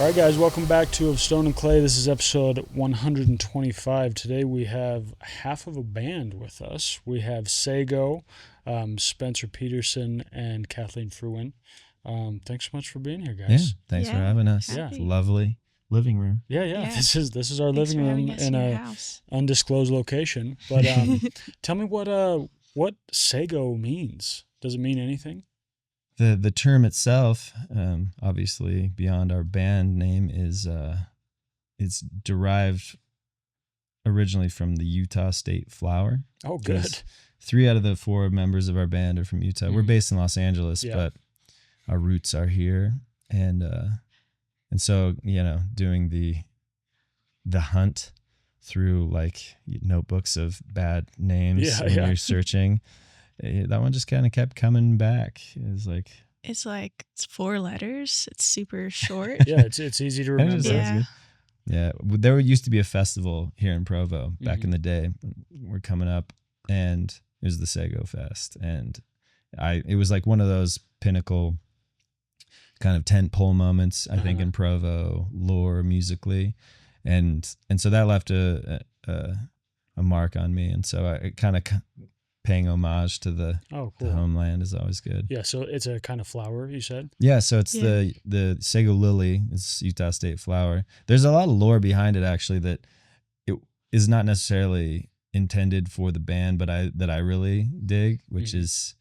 All right, guys, welcome back to Of Stone and Clay. This is episode 125. Today we have half of a band with us. We have Sego, Spencer Peterson, and Kathleen Frewin. Thanks so much for being here, guys. Yeah, thanks for having us. Yeah. It's a lovely living room. Yeah. This is our Thanks living for room having us in your a house. undisclosed location. But tell me what Sego means. Does it mean anything? The term itself, obviously beyond our band name, is it's derived originally from the Utah state flower. Oh, good. 3 out of the 4 members of our band are from Utah. We're based in Los Angeles, but our roots are here, and so doing the hunt through like notebooks of bad names when you're searching. That one just kind of kept coming back. It's 4 letters. It's super short. Yeah, it's easy to remember. Yeah, there used to be a festival here in Provo back in the day. We're coming up, and it was the Sego Fest, and it was like one of those pinnacle kind of tent pole moments, I think, in Provo lore musically, and so that left a mark on me, and so I kind of paying homage to the homeland is always good. Yeah, so it's a kind of flower, you said? Yeah, so it's the Sego lily. It's Utah state flower. There's a lot of lore behind it, actually, that it is not necessarily intended for the band, but that I really dig, which is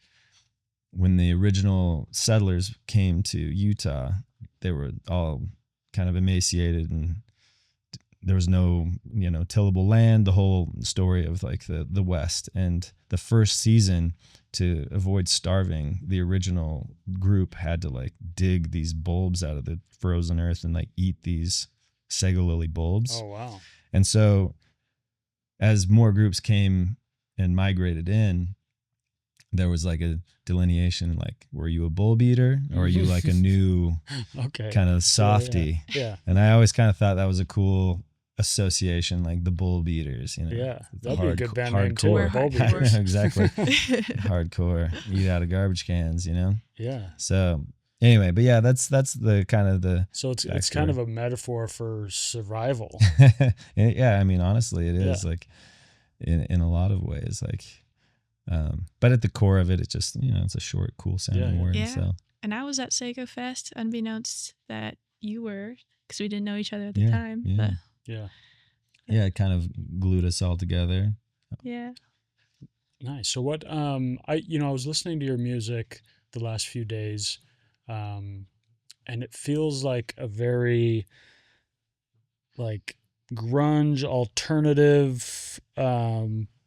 when the original settlers came to Utah, they were all kind of emaciated, and there was no, tillable land, the whole story of like the West. And the first season, to avoid starving, the original group had to like dig these bulbs out of the frozen earth and like eat these Sego lily bulbs. Oh, wow. And so as more groups came and migrated in, there was like a delineation, like, were you a bulb eater or are you like a new kind of softy? Yeah. And I always kind of thought that was a cool association, like the bulb eaters, Yeah, that'd be a good band name too. Hardcore. Bulb eaters. Exactly. Hardcore. Eat out of garbage cans, Yeah. So anyway, but yeah, that's the kind of the. So it's kind of a metaphor for survival. Yeah, I mean, honestly, it is like in a lot of ways, like. But at the core of it, it's just it's a short, cool sounding word. Yeah. So. And I was at Sego Fest, unbeknownst that you were, because we didn't know each other at the time. Yeah. But Yeah, it kind of glued us all together. Yeah. Nice. So what? I was listening to your music the last few days, and it feels like a very like grunge alternative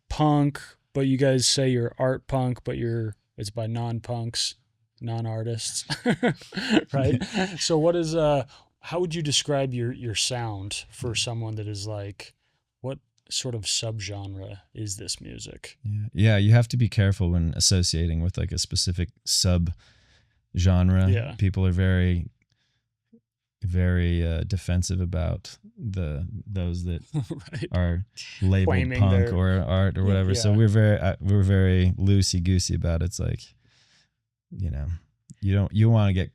punk. But you guys say you're art punk, but it's by non-punks, non-artists, right? So what is how would you describe your sound for someone that is like, what sort of subgenre is this music? Yeah, you have to be careful when associating with like a specific sub-genre. Yeah. People are very, very defensive about those that are labeled Claiming punk or art or whatever. So we're very loosey goosey about it. It's like, you don't want to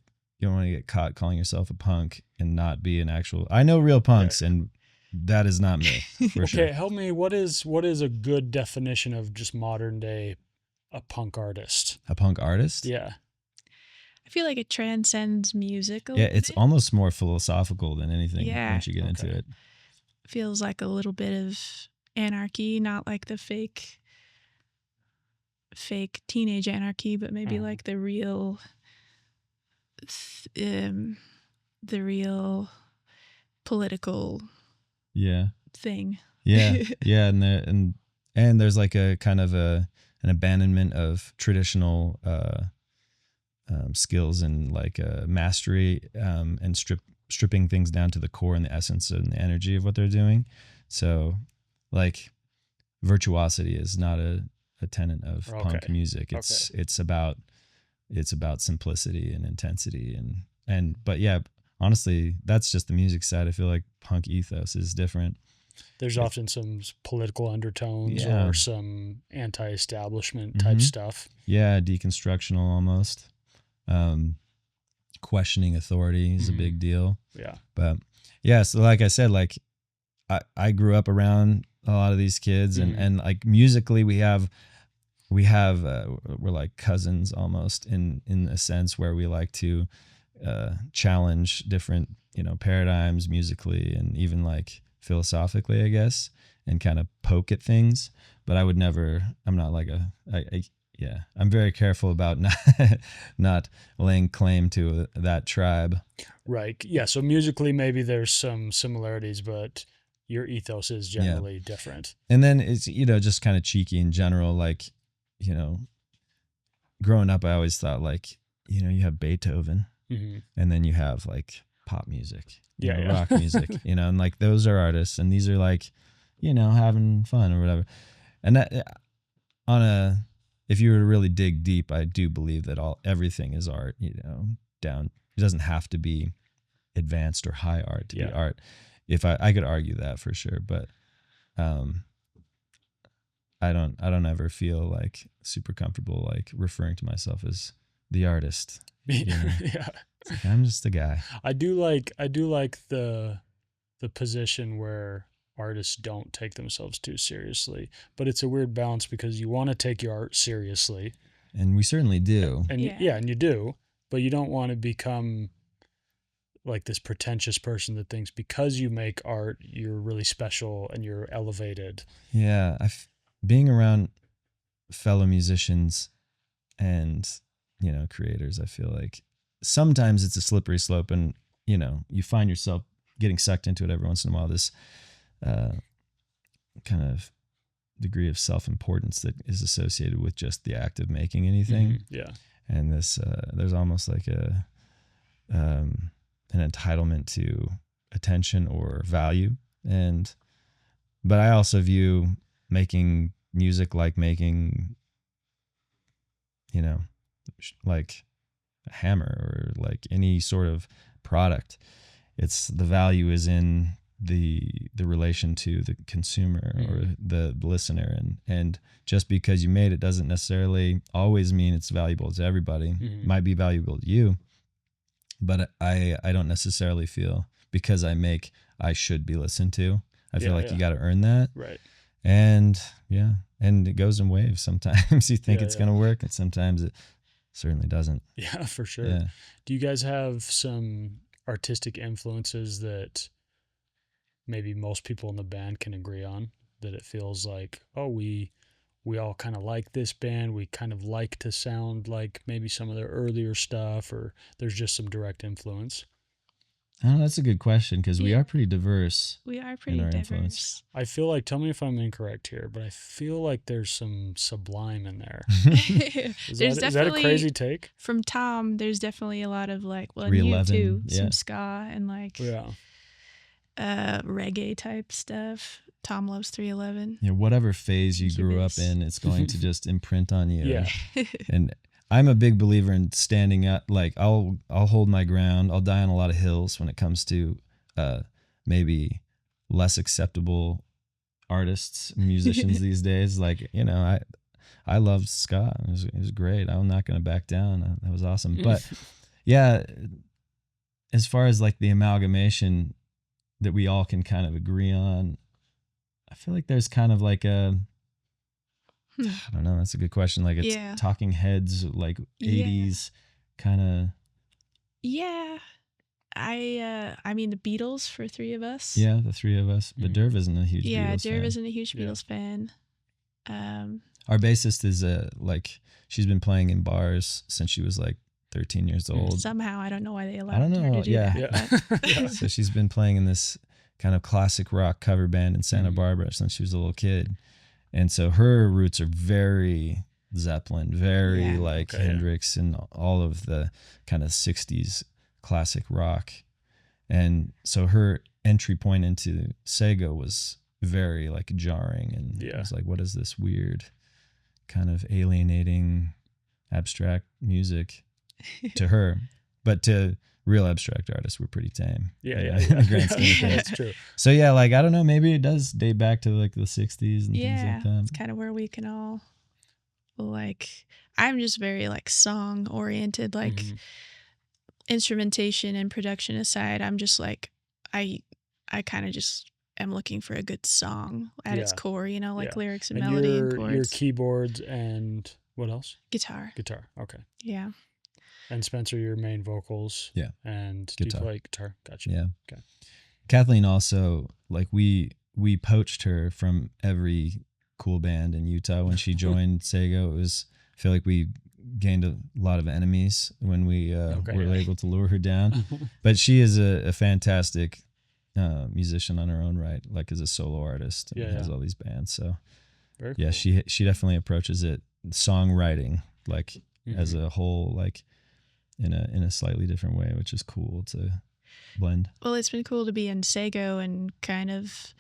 get caught calling yourself a punk and not be an actual. I know real punks, and that is not me. For sure. Okay, help me. What is a good definition of just modern day a punk artist? A punk artist? Yeah. I feel like it transcends music a Yeah, little it's bit. almost more philosophical than anything once you get into it. Feels like a little bit of anarchy, not like the fake teenage anarchy, but maybe like the real political thing. Yeah, and there's like a kind of an abandonment of traditional skills and like mastery, and stripping things down to the core and the essence and the energy of what they're doing. So like virtuosity is not a tenet of punk music. It's about simplicity and intensity but yeah, honestly, that's just the music side. I feel like punk ethos is different. There's often some political undertones or some anti-establishment type stuff. Yeah, deconstructional almost. questioning authority is a big deal. Yeah. But yeah, so like I said, like I grew up around a lot of these kids, and like musically we're like cousins almost in a sense, where we like to challenge different, paradigms musically and even like philosophically, I guess, and kind of poke at things. But I'm not like I'm very careful about not laying claim to that tribe. Right. Yeah. So musically, maybe there's some similarities, but your ethos is generally different. And then it's, just kind of cheeky in general. Like, growing up, I always thought like, you have Beethoven and then you have like pop music, rock music, and like those are artists and these are like, having fun or whatever. And that if you were to really dig deep, I do believe that everything is art, down. It doesn't have to be advanced or high art to be art. If I could argue that for sure, but I don't ever feel like super comfortable like referring to myself as the artist. Yeah. It's like, I'm just a guy. I do like the position where artists don't take themselves too seriously, but it's a weird balance because you want to take your art seriously, and we certainly do. And and you do, but you don't want to become like this pretentious person that thinks because you make art you're really special and you're elevated. Yeah, being around fellow musicians and creators, I feel like sometimes it's a slippery slope, and you find yourself getting sucked into it every once in a while, this kind of degree of self-importance that is associated with just the act of making anything. And this there's almost like an entitlement to attention or value, but I also view making music like making like a hammer or like any sort of product. It's the value is in the relation to the consumer or the listener, and just because you made it doesn't necessarily always mean it's valuable to everybody. It might be valuable to you, but I don't necessarily feel because I should be listened to. I feel like you got to earn that. Right. And it goes in waves. Sometimes you think it's going to work, and sometimes it certainly doesn't. Yeah, for sure. Yeah. Do you guys have some artistic influences that maybe most people in the band can agree on, that it feels like, oh, we all kind of like this band, we kind of like to sound like maybe some of their earlier stuff, or there's just some direct influence? Oh, that's a good question, because we are pretty diverse. We are pretty diverse. Influence. I feel like, tell me if I'm incorrect here, but I feel like there's some Sublime in there. Is that a crazy take? From Tom, there's definitely a lot of like, well, and you too, some ska and like reggae type stuff. Tom loves 311. Yeah, whatever phase you grew up in, it's going to just imprint on you. Yeah. And I'm a big believer in standing up. Like I'll hold my ground. I'll die on a lot of hills when it comes to maybe less acceptable artists, musicians these days. Like, I loved ska. It was great. I'm not going to back down. That was awesome. But yeah, as far as like the amalgamation that we all can kind of agree on, I feel like there's kind of like I don't know. That's a good question. Like it's Talking Heads, like 80s kind of. Yeah. I mean the Beatles for three of us. Yeah, the three of us. But Derv isn't a huge Beatles fan. Yeah, Derv isn't a huge Beatles fan. Our bassist is she's been playing in bars since she was like 13 years old. Somehow, I don't know why they allowed her to do that. So she's been playing in this kind of classic rock cover band in Santa Barbara since she was a little kid. And so her roots are very Zeppelin, very Hendrix and all of the kind of 60s classic rock. And so her entry point into Sego was very like jarring, and it was like, what is this weird kind of alienating abstract music to her? But to real abstract artists, we're pretty tame. Yeah. That's true. So yeah, like I don't know, maybe it does date back to like the 60s and things like that. It's kind of where we can all like. I'm just very like song oriented. Like instrumentation and production aside, I'm just like, I kind of just am looking for a good song at its Yeah. core, you know, like Yeah. lyrics and And melody and your chords. keyboards and what else? Guitar. Guitar. Okay. Yeah. And Spencer, your main vocals. Yeah. And Guitar. do you play guitar? Gotcha. Yeah. Okay. Kathleen also, like, we poached her from every cool band in Utah when she joined Sego. I feel like we gained a lot of enemies when we were able to lure her down. But she is a fantastic musician on her own right, like as a solo artist, and has all these bands. So Very yeah, cool. she definitely approaches it songwriting like as a whole, like in a slightly different way, which is cool to blend. Well, it's been cool to be in Sego and kind of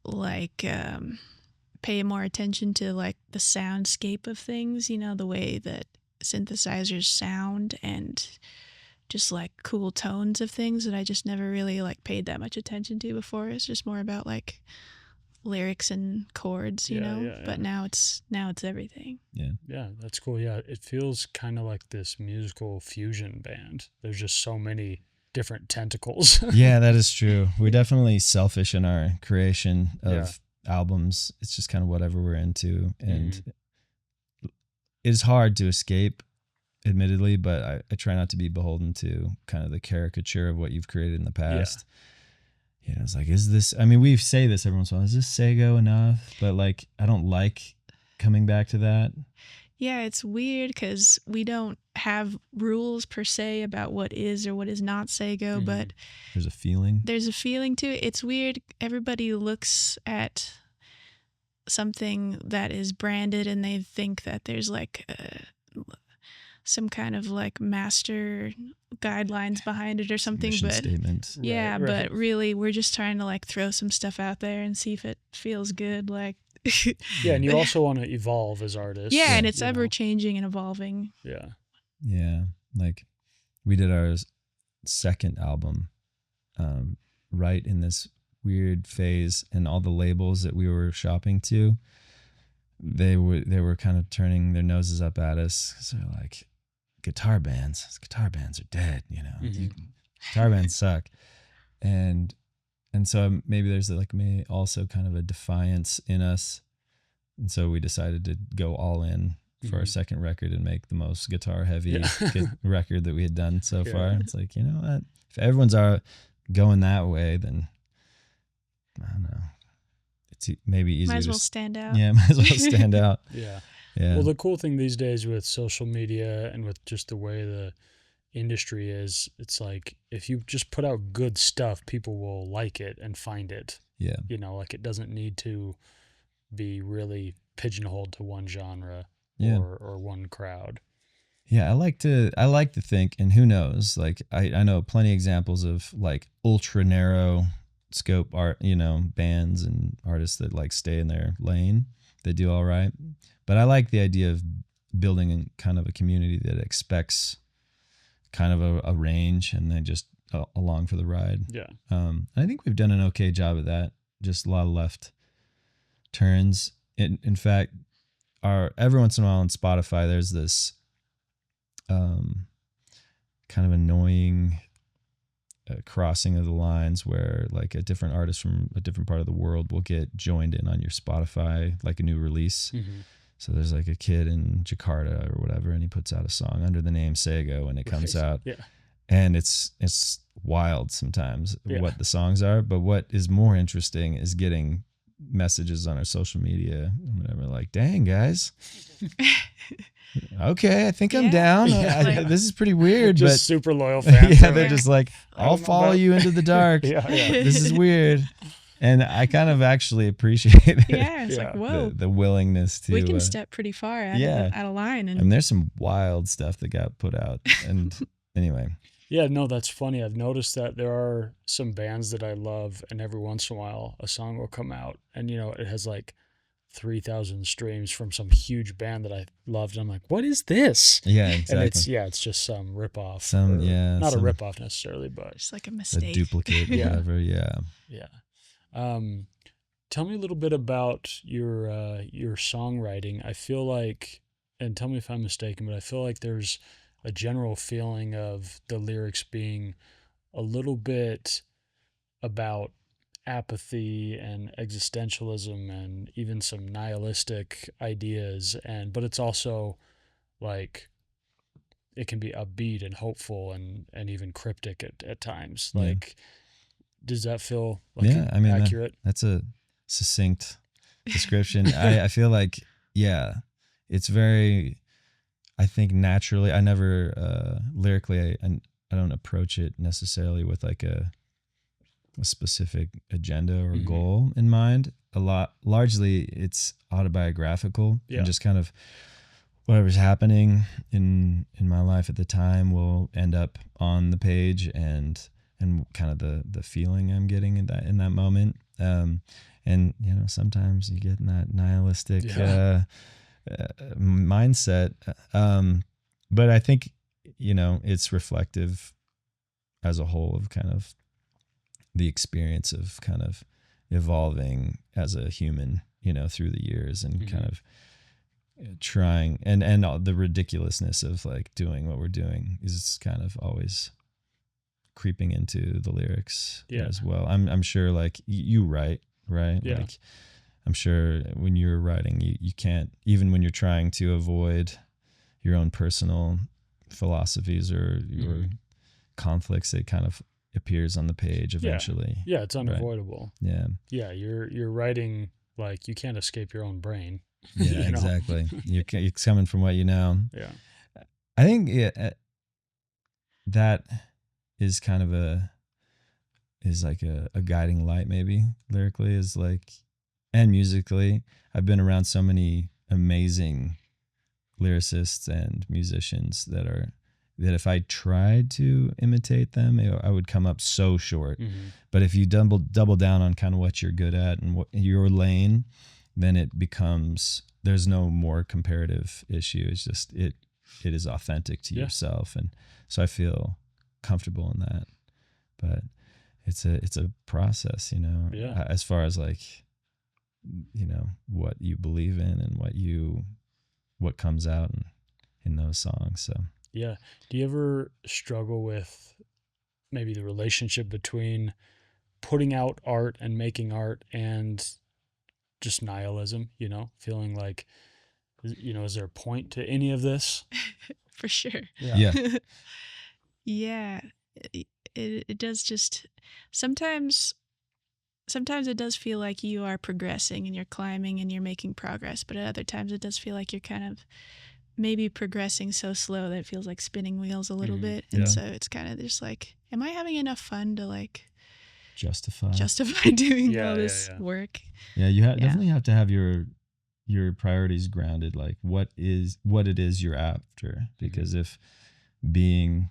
like pay more attention to like the soundscape of things, you know, the way that synthesizers sound and just like cool tones of things that I just never really like paid that much attention to before. It's just more about like lyrics and chords, you know. But now it's everything. Yeah, that's cool. Yeah, it feels kind of like this musical fusion band. There's just so many different tentacles. Yeah, that is true. We're definitely selfish in our creation of albums. It's just kind of whatever we're into, and it's hard to escape, admittedly, but I try not to be beholden to kind of the caricature of what you've created in the past. You know, it's like, is this, I mean, we say this every once in a while, is this Sego enough? But like, I don't like coming back to that. Yeah, it's weird because we don't have rules per se about what is or what is not Sego, but there's a feeling. There's a feeling to it. It's weird. Everybody looks at something that is branded and they think that there's like some kind of like master guidelines behind it or something. Mission but statement. Yeah, but really we're just trying to like throw some stuff out there and see if it feels good. Like yeah, and you also want to evolve as artists. Yeah, and it's ever changing and evolving. Yeah, like we did our second album right in this weird phase, and all the labels that we were shopping to, they were kind of turning their noses up at us. So like, guitar bands are dead, you know. Guitar bands suck. And so maybe there's like also kind of a defiance in us. And so we decided to go all in for our second record and make the most guitar heavy record that we had done so far. It's like, you know what? If everyone's going that way, then I don't know. It's maybe easier. Might as well stand out. Yeah, might as well stand out. Yeah. Well, the cool thing these days with social media and with just the way the industry is, it's like if you just put out good stuff, people will like it and find it. Yeah. You know, like it doesn't need to be really pigeonholed to one genre or one crowd. Yeah, I like to think, and who knows, like I know plenty of examples of like ultra narrow scope art, you know, bands and artists that like stay in their lane. They do all right. But I like the idea of building kind of a community that expects kind of a range and then just along for the ride. Yeah. I think we've done an okay job of that. Just a lot of left turns. In fact, every once in a while on Spotify, there's this kind of annoying crossing of the lines where like a different artist from a different part of the world will get joined in on your Spotify, like a new release. So there's like a kid in Jakarta or whatever, and he puts out a song under the name Sego, and it comes out. Yeah. And it's wild sometimes what the songs are. But what is more interesting is getting messages on our social media and whatever, like, dang guys. Okay, I think I'm down. This is pretty weird, just but super loyal fans. They're just like, I'll follow you into the dark. This is weird. And I kind of actually appreciate it. Yeah, it's like, whoa. The willingness to... We can step pretty far out of line. And there's some wild stuff that got put out. And anyway. Yeah, no, that's funny. I've noticed that there are some bands that I love, and every once in a while a song will come out, and, you know, it has like 3,000 streams from some huge band that I loved. And I'm like, what is this? Yeah, exactly. And it's just some ripoff. Not a ripoff necessarily, but just like a mistake. A duplicate, whatever. Yeah. Tell me a little bit about your songwriting. I feel like, and tell me if I'm mistaken, but I feel like there's a general feeling of the lyrics being a little bit about apathy and existentialism and even some nihilistic ideas, and but it's also like it can be upbeat and hopeful and even cryptic at times. Yeah. Like, does that feel like Yeah, I mean accurate? that's a succinct description. I feel like, yeah, it's very, I think naturally, I never lyrically I don't approach it necessarily with like a specific agenda or Mhm. goal in mind. Largely it's autobiographical Yeah. and just kind of whatever's happening in my life at the time will end up on the page, and kind of the feeling I'm getting in that moment. And you know, sometimes you get in that nihilistic Yeah. mindset. But I think, you know, it's reflective as a whole of kind of the experience of kind of evolving as a human, you know, through the years, and kind of trying, and all the ridiculousness of like doing what we're doing is kind of always creeping into the lyrics as well. I'm sure like you write, right? Yeah. Like I'm sure when you're writing, you can't, even when you're trying to avoid your own personal philosophies or your conflicts, it kind of appears on the page eventually. Yeah, it's unavoidable. Right? Yeah, you're writing, like, you can't escape your own brain. Yeah, you know? exactly. You're coming from what you know. Yeah. I think that is kind of like a guiding light, maybe lyrically, is like, and musically. I've been around so many amazing lyricists and musicians that if I tried to imitate them, I would come up so short. But if you double down on kind of what you're good at and what your lane, then it becomes, there's no more comparative issue. It's just it is authentic to yourself, and so I feel comfortable in that. But it's a process, you know. As far as like, you know, what you believe in and what comes out in those songs. So yeah, do you ever struggle with maybe the relationship between putting out art and making art and just nihilism, you know, feeling like, you know, is there a point to any of this? For sure. Yeah. Yeah. It does just sometimes it does feel like you are progressing and you're climbing and you're making progress, but at other times it does feel like you're kind of maybe progressing so slow that it feels like spinning wheels a little bit. And so it's kind of just like, am I having enough fun to like justify doing all this work? Yeah, you definitely have to have your priorities grounded, like what it is you're after. Because if being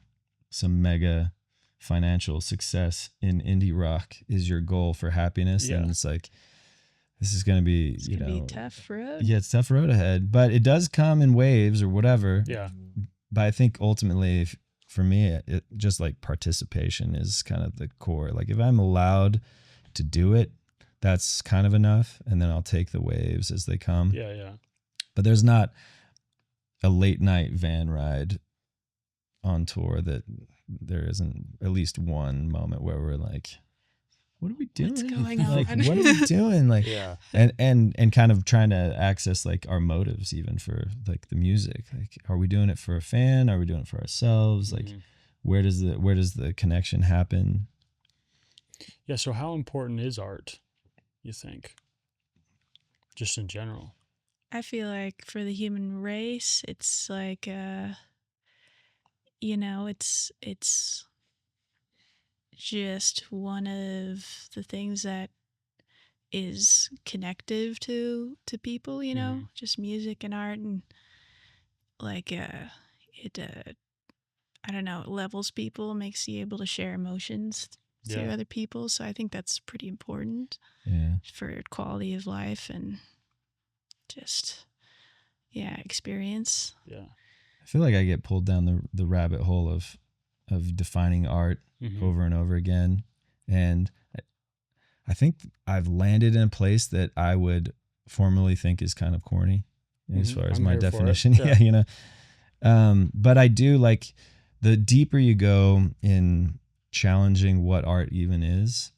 some mega financial success in indie rock is your goal for happiness, then it's like, this is going to be, it's gonna be a tough road. Yeah, it's a tough road ahead, but it does come in waves or whatever. Yeah. But I think ultimately, for me, it just like participation is kind of the core. Like if I'm allowed to do it, that's kind of enough. And then I'll take the waves as they come. Yeah. But there's not a late night van ride on tour that there isn't at least one moment where we're like, what are we doing? What's going on? Like, what are we doing? Like, and kind of trying to access like our motives even for like the music. Like, are we doing it for a fan? Are we doing it for ourselves? Like, where does the connection happen? Yeah. So how important is art, you think? Just in general. I feel like for the human race, it's like, you know, it's just one of the things that is connective to people, you know, just music and art, and like it I don't know, it levels people, makes you able to share emotions to other people. So I think that's pretty important for quality of life and just experience. Yeah. I feel like I get pulled down the rabbit hole of defining art over and over again. And I think I've landed in a place that I would formally think is kind of corny as far as my definition. Yeah, you know, But I do like the deeper you go in challenging what art even is,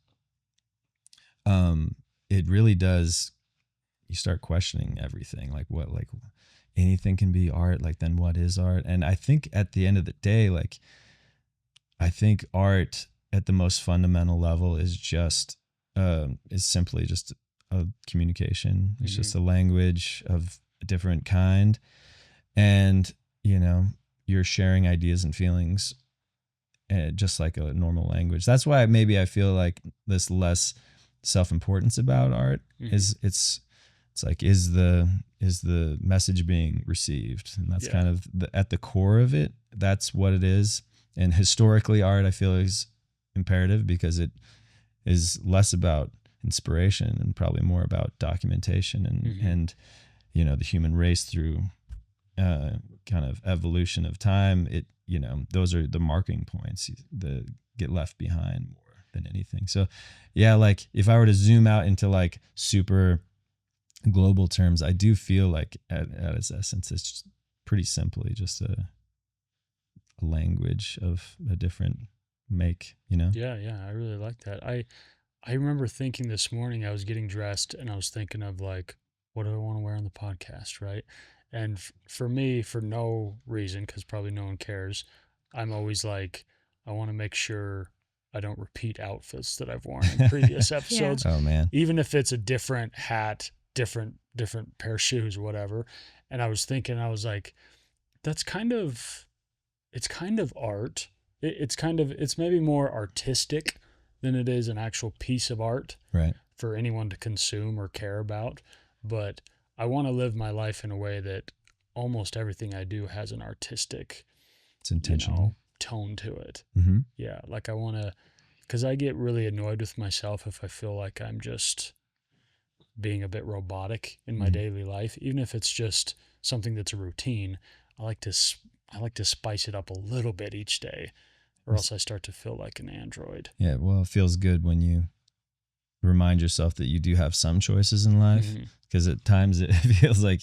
it really does. You start questioning everything, like anything can be art. Like, then what is art? And I think at the end of the day, like, I think art at the most fundamental level is simply just a communication. It's just a language of a different kind. And, you're sharing ideas and feelings just like a normal language. That's why maybe I feel like this less self-importance about art is it's like, is the message being received? And that's kind of at the core of it. That's what it is. And historically, art, I feel, is imperative because it is less about inspiration and probably more about documentation and the human race through kind of evolution of time. Those are the marking points that get left behind more than anything. So yeah, like if I were to zoom out into like super global terms, I do feel like at its essence, it's just pretty simply just a language of a different make, Yeah, I really like that. I remember thinking this morning, I was getting dressed and I was thinking of like, what do I want to wear on the podcast, right? And for me, for no reason, because probably no one cares, I'm always like, I want to make sure I don't repeat outfits that I've worn in previous episodes. Oh man. Even if it's a different hat, different pair of shoes, whatever. And I was thinking, I was like, it's kind of art. It's maybe more artistic than it is an actual piece of art, right, for anyone to consume or care about. But I want to live my life in a way that almost everything I do has an artistic, it's intentional, tone to it. Mm-hmm. Yeah, like I want to, because I get really annoyed with myself if I feel like I'm just being a bit robotic in my daily life, even if it's just something that's a routine. I like to spice it up a little bit each day, or else I start to feel like an android. Yeah, well, it feels good when you remind yourself that you do have some choices in life, because at times it feels like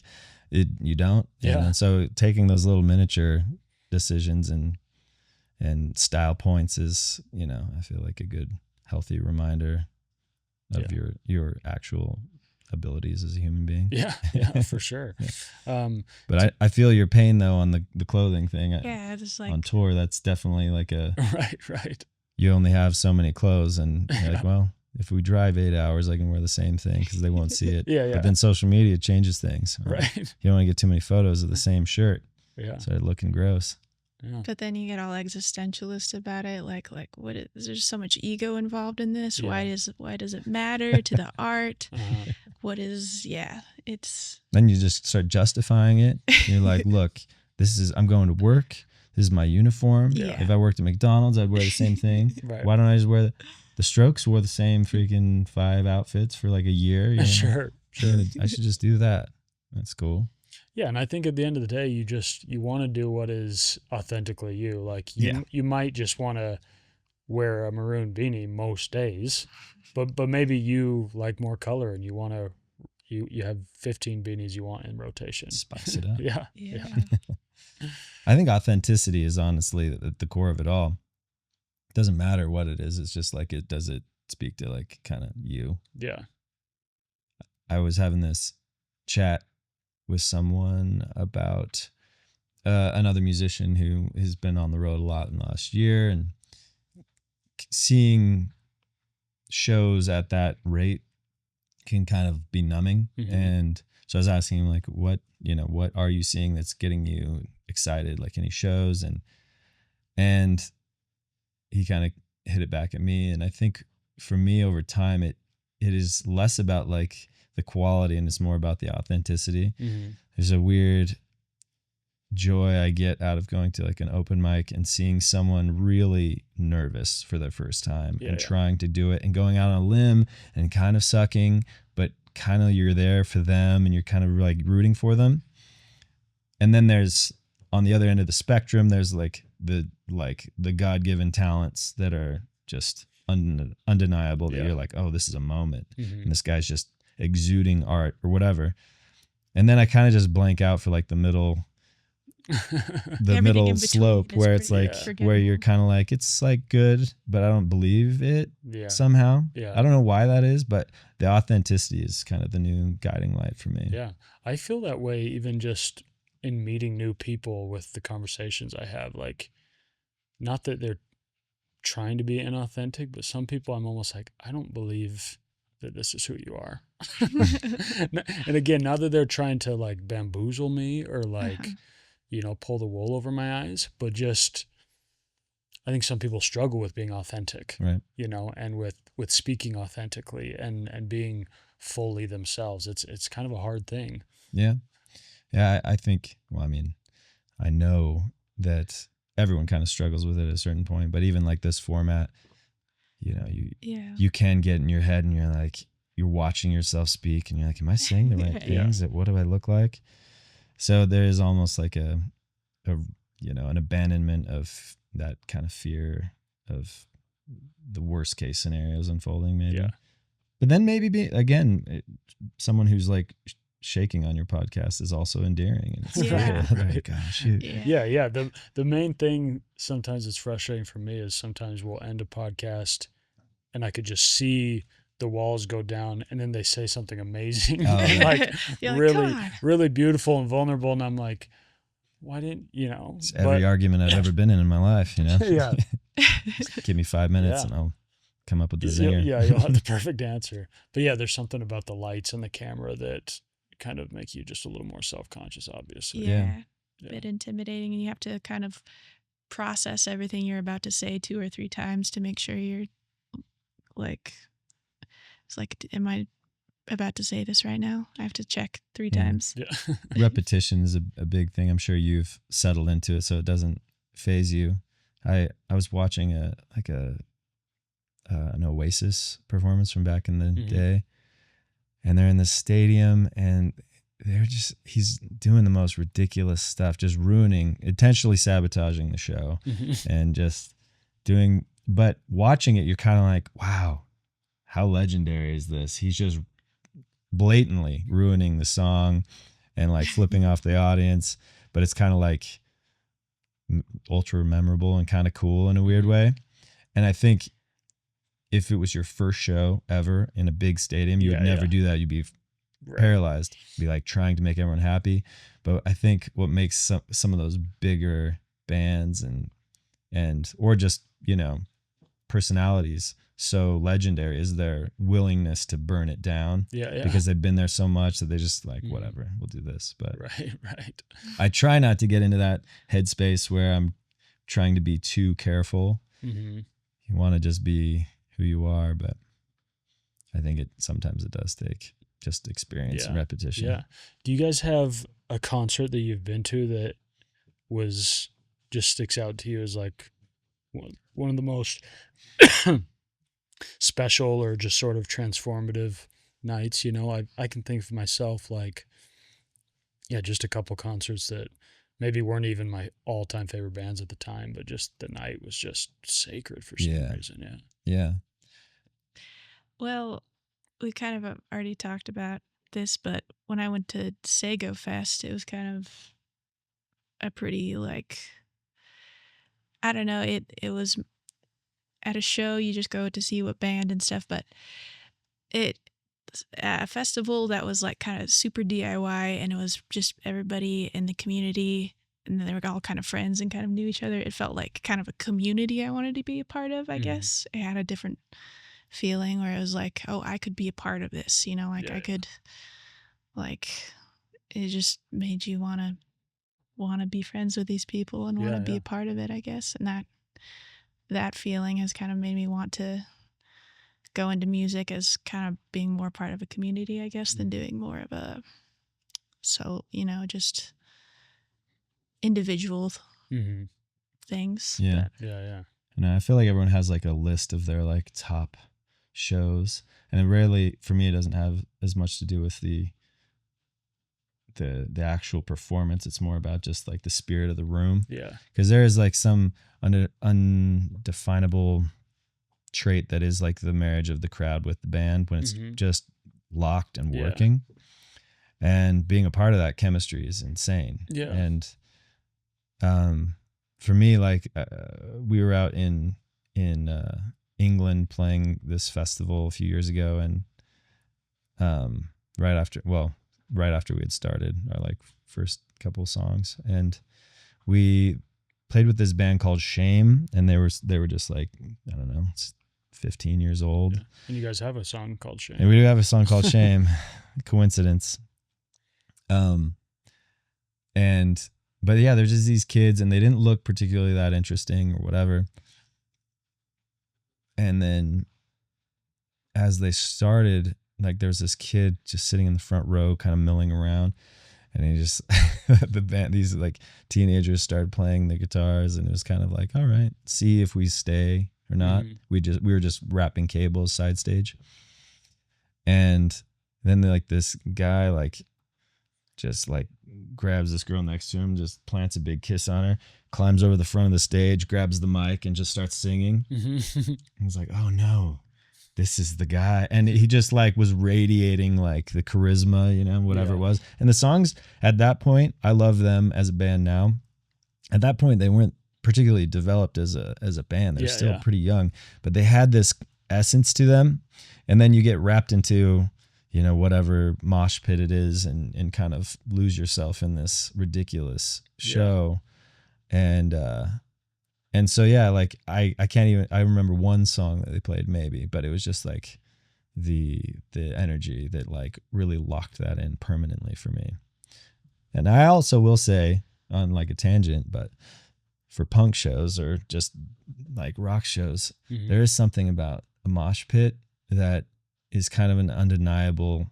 you don't. Yeah. And so taking those little miniature decisions and style points is, I feel like a good, healthy reminder of your actual abilities as a human being. Yeah, for sure. But I feel your pain though on the clothing thing. Yeah, just like on tour, that's definitely like a right. You only have so many clothes, and you're like, well, if we drive 8 hours, I can wear the same thing because they won't see it. Yeah. But then social media changes things. Right. You don't want to get too many photos of the same shirt. Yeah. Start looking gross. Yeah. But then you get all existentialist about it, like what is there's so much ego involved in this? Yeah. Why does it matter to the art? Uh-huh. What is it's Then you just start justifying it. You're like, look, I'm going to work. This is my uniform. Yeah. If I worked at McDonald's, I'd wear the same thing. Right. Why don't I just wear the Strokes wore the same freaking 5 outfits for like a year? Sure. I should just do that. That's cool. Yeah, and I think at the end of the day, you want to do what is authentically you. Like you might just want to wear a maroon beanie most days, but maybe you like more color and you want to you have 15 beanies you want in rotation. Spice it up. Yeah. I think authenticity is honestly at the core of it all. It doesn't matter what it is. It's just like, does it speak to like kind of you? Yeah. I was having this chat with someone about another musician who has been on the road a lot in the last year, and seeing shows at that rate can kind of be numbing. Mm-hmm. And so I was asking him like, what are you seeing that's getting you excited? Like any shows? And he kind of hit it back at me. And I think for me over time, it is less about like the quality and it's more about the authenticity. Mm-hmm. There's a weird joy I get out of going to like an open mic and seeing someone really nervous for their first time and trying to do it and going out on a limb and kind of sucking, but kind of you're there for them and you're kind of like rooting for them. And then there's on the other end of the spectrum, there's like the God-given talents that are just undeniable, that you're like, oh, this is a moment. Mm-hmm. And this guy's just exuding art or whatever. And then I kind of just blank out for like the middle the Everything middle in between slope is where it's pretty like Yeah. where you're forgettable. kind of like it's like good, but I don't believe it Yeah. somehow. Yeah. I don't know why that is, but the authenticity is kind of the new guiding light for me. Yeah. I feel that way even just in meeting new people with the conversations I have. Like, not that they're trying to be inauthentic, but some people I'm almost like, I don't believe that this is who you are. And again, not that they're trying to like bamboozle me or like, pull the wool over my eyes, but just I think some people struggle with being authentic, Right. and with speaking authentically and being fully themselves. It's kind of a hard thing. Yeah. Yeah. I think, well, I mean, I know that everyone kind of struggles with it at a certain point, but even like this format, you can get in your head and you're like, you're watching yourself speak and you're like, am I saying the right Yeah. things? What do I look like? So there is almost like an abandonment of that kind of fear of the worst case scenarios unfolding, maybe. Yeah. But then maybe someone who's like shaking on your podcast is also endearing, and it's Yeah. cool. Like, oh, shoot. Yeah. The main thing sometimes it's frustrating for me is sometimes we'll end a podcast and I could just see the walls go down and then they say something amazing, Oh, and yeah. like You're like, really, "God." really beautiful and vulnerable. And I'm like, why didn't It's every argument I've ever been in my life, Yeah. Just give me 5 minutes Yeah. and I'll come up with the You'll zinger. you'll have the perfect answer. But yeah, there's something about the lights and the camera that kind of make you just a little more self-conscious, obviously. Yeah. Yeah. Bit intimidating, and you have to kind of process everything you're about to say 2 or 3 times to make sure you're like, it's like, am I about to say this right now? I have to check 3 Yeah. times. Yeah. Repetition is a big thing. I'm sure you've settled into it so it doesn't phase you. I was watching an Oasis performance from back in the Mhm. day, and they're in the stadium and he's doing the most ridiculous stuff, just intentionally sabotaging the show and just but watching it, you're kind of like, wow, how legendary is this? He's just blatantly ruining the song and like flipping off the audience, but it's kind of like ultra memorable and kind of cool in a weird way. And I think if it was your first show ever in a big stadium, you would never do that. You'd be paralyzed, be like trying to make everyone happy. But I think what makes some of those bigger bands or just, personalities so legendary is their willingness to burn it down. Yeah. Because they've been there so much that they just like, Mhm. whatever, we'll do this. But Right. I try not to get into that headspace where I'm trying to be too careful. Mm-hmm. You want to just be who you are, but I think sometimes it does take just experience and repetition. Yeah. Do you guys have a concert that you've been to that just sticks out to you as like one of the most special or just sort of transformative nights? I can think for myself, like, just a couple concerts that maybe weren't even my all-time favorite bands at the time, but just the night was just sacred for some reason. Yeah. Well, we kind of have already talked about this, but when I went to Sego Fest, it was kind of a pretty, like, I don't know, it was at a show, you just go to see what band and stuff, but a festival that was like kind of super DIY, and it was just everybody in the community, and they were all kind of friends and kind of knew each other. It felt like kind of a community I wanted to be a part of, I guess. It had a different feeling where it was like, oh, I could be a part of this, I could, like, it just made you want to be friends with these people and want to be a part of it, I guess. And that feeling has kind of made me want to go into music as kind of being more part of a community, I guess, than doing more of just individual things. Yeah. But Yeah. And I feel like everyone has like a list of their like top shows, and it rarely, for me, it doesn't have as much to do with the actual performance. It's more about just like the spirit of the room. Yeah. Because there is like some undefinable trait that is like the marriage of the crowd with the band when it's just locked and working. And being a part of that chemistry is insane. Yeah. And for me, like we were out in England playing this festival a few years ago, and right after we had started our like first couple of songs, and we played with this band called Shame, and they were just like, I don't know, it's 15 years old. Yeah. And you guys have a song called Shame. And we do have a song called Shame. Coincidence. But yeah, there's just these kids, and they didn't look particularly that interesting or whatever. And then as they started, like there was this kid just sitting in the front row, kind of milling around, and he just the band, these like teenagers started playing the guitars, and it was kind of like, all right, see if we stay or not. Mm-hmm. We were just wrapping cables side stage, and then like this guy like just like grabs this girl next to him, just plants a big kiss on her, climbs over the front of the stage, grabs the mic, and just starts singing. Mm-hmm. I was like, oh no, this is the guy. And he just like was radiating like the charisma, you know, whatever it was. And the songs at that point, I love them as a band now. At that point, they weren't particularly developed as a band. They're still pretty young, but they had this essence to them. And then you get wrapped into, you know, whatever mosh pit it is, and kind of lose yourself in this ridiculous show. And so, yeah, like I remember one song that they played maybe, but it was just like the energy that like really locked that in permanently for me. And I also will say, on like a tangent, but for punk shows or just like rock shows, there is something about a mosh pit that is kind of an undeniable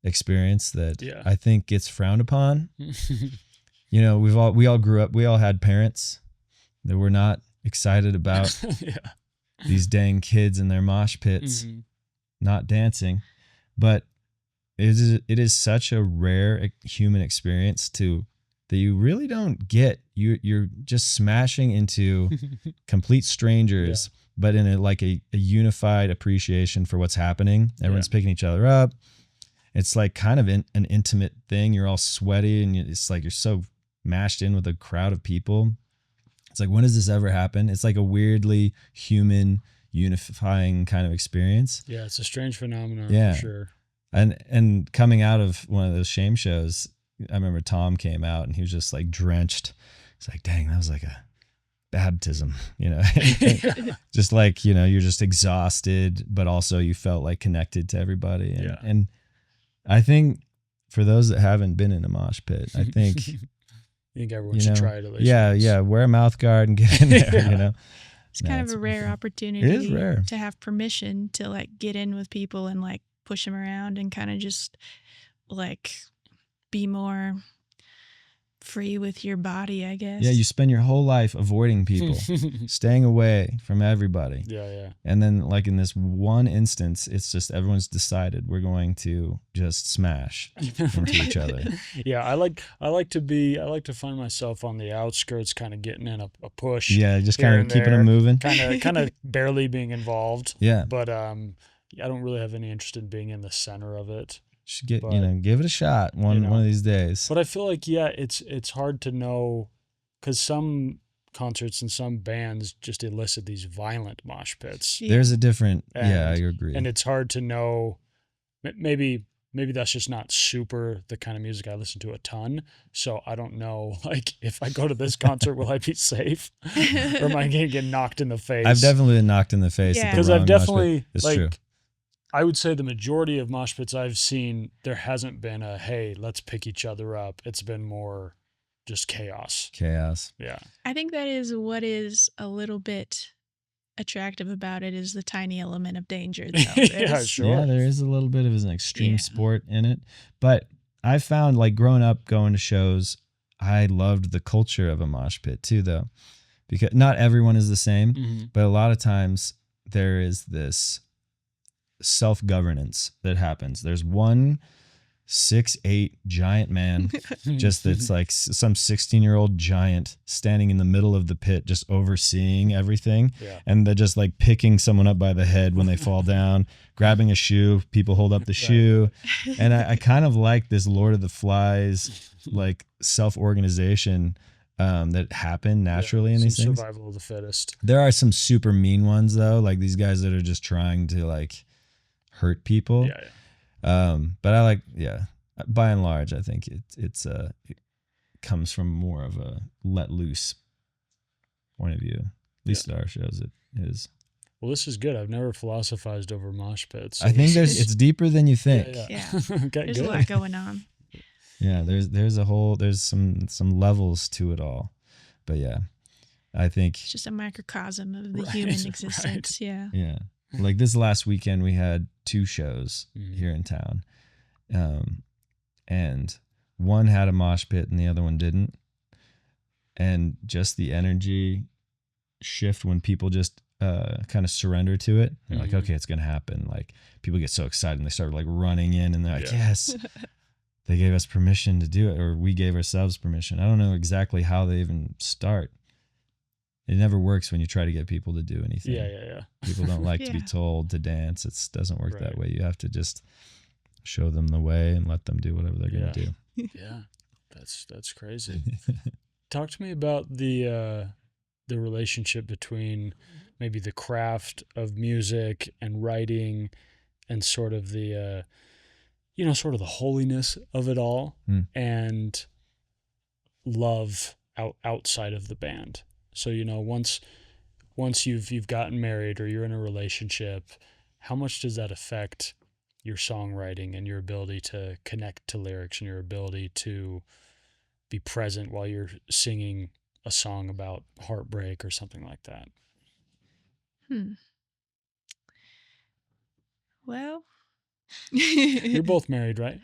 experience that I think gets frowned upon. You know, we all grew up, we all had parents that were not excited about these dang kids in their mosh pits not dancing, but it is such a rare human experience that you really don't get. You're just smashing into complete strangers, but in a unified appreciation for what's happening. Everyone's picking each other up. It's like kind of an intimate thing. You're all sweaty, and it's like you're so mashed in with a crowd of people. It's like, when does this ever happen? It's like a weirdly human, unifying kind of experience. Yeah, it's a strange phenomenon for sure. And coming out of one of those Shame shows, I remember Tom came out and he was just like drenched. He's like, dang, that was like a baptism, you know. Just like, you know, you're just exhausted, but also you felt like connected to everybody. And I think for those that haven't been in a mosh pit, I think I think everyone should try it at least. Yeah, wear a mouth guard and get in there, you know. It's kind of a rare opportunity. It is rare to have permission to like get in with people and like push them around and kind of just like be more free with your body, I guess. Yeah, you spend your whole life avoiding people, staying away from everybody. Yeah. And then like in this one instance, it's just everyone's decided we're going to just smash into each other. Yeah, I like to find myself on the outskirts, kind of getting in a push. Yeah, just kind of keeping them moving. Kind of barely being involved. Yeah. But I don't really have any interest in being in the center of it. Should give it a shot one of these days. But I feel like it's hard to know, because some concerts and some bands just elicit these violent mosh pits. There's a different I agree. And it's hard to know. Maybe that's just not super the kind of music I listen to a ton. So I don't know, like, if I go to this concert, will I be safe, or am I gonna get knocked in the face? I've definitely been knocked in the face. Yeah, because I've definitely true. I would say the majority of mosh pits I've seen, there hasn't been a, hey, let's pick each other up. It's been more just chaos. Yeah. I think that is what is a little bit attractive about it, is the tiny element of danger, though. Yeah, sure. Yeah, there is a little bit of an extreme sport in it. But I found, like, growing up going to shows, I loved the culture of a mosh pit too, though. Because not everyone is the same, but a lot of times there is this self-governance that happens. There's one 6'8" giant man, just that's like some 16-year-old giant standing in the middle of the pit, just overseeing everything. And they're just like picking someone up by the head when they fall down, grabbing a shoe, people hold up the shoe. And I kind of like this Lord of the Flies, like self-organization that happen naturally in some these things. survival of the fittest. There are some super mean ones though, like these guys that are just trying to like hurt people. But I like, by and large, I think it comes from more of a let loose point of view. At least at our shows it is. Well, this is good. I've never philosophized over mosh pits. So I think it's deeper than you think. Yeah. Okay, There's good. a lot going on. Yeah, there's some levels to it all. But yeah, I think It's just a microcosm of the Right, human existence. Yeah. yeah. Like this last weekend we had 2 shows here in town. And one had a mosh pit and the other one didn't. And just the energy shift when people just kind of surrender to it. They're like, okay, it's going to happen. Like people get so excited and they start like running in and they're like, yes, they gave us permission to do it, or we gave ourselves permission. I don't know exactly how they even start. It never works when you try to get people to do anything. Yeah. People don't like to be told to dance. It doesn't work that way. You have to just show them the way and let them do whatever they're going to do. Yeah. That's crazy. Talk to me about the relationship between maybe the craft of music and writing and sort of the sort of the holiness of it all and love outside of the band. So, once you've gotten married or you're in a relationship, how much does that affect your songwriting and your ability to connect to lyrics and your ability to be present while you're singing a song about heartbreak or something like that? Well, You're both married, right?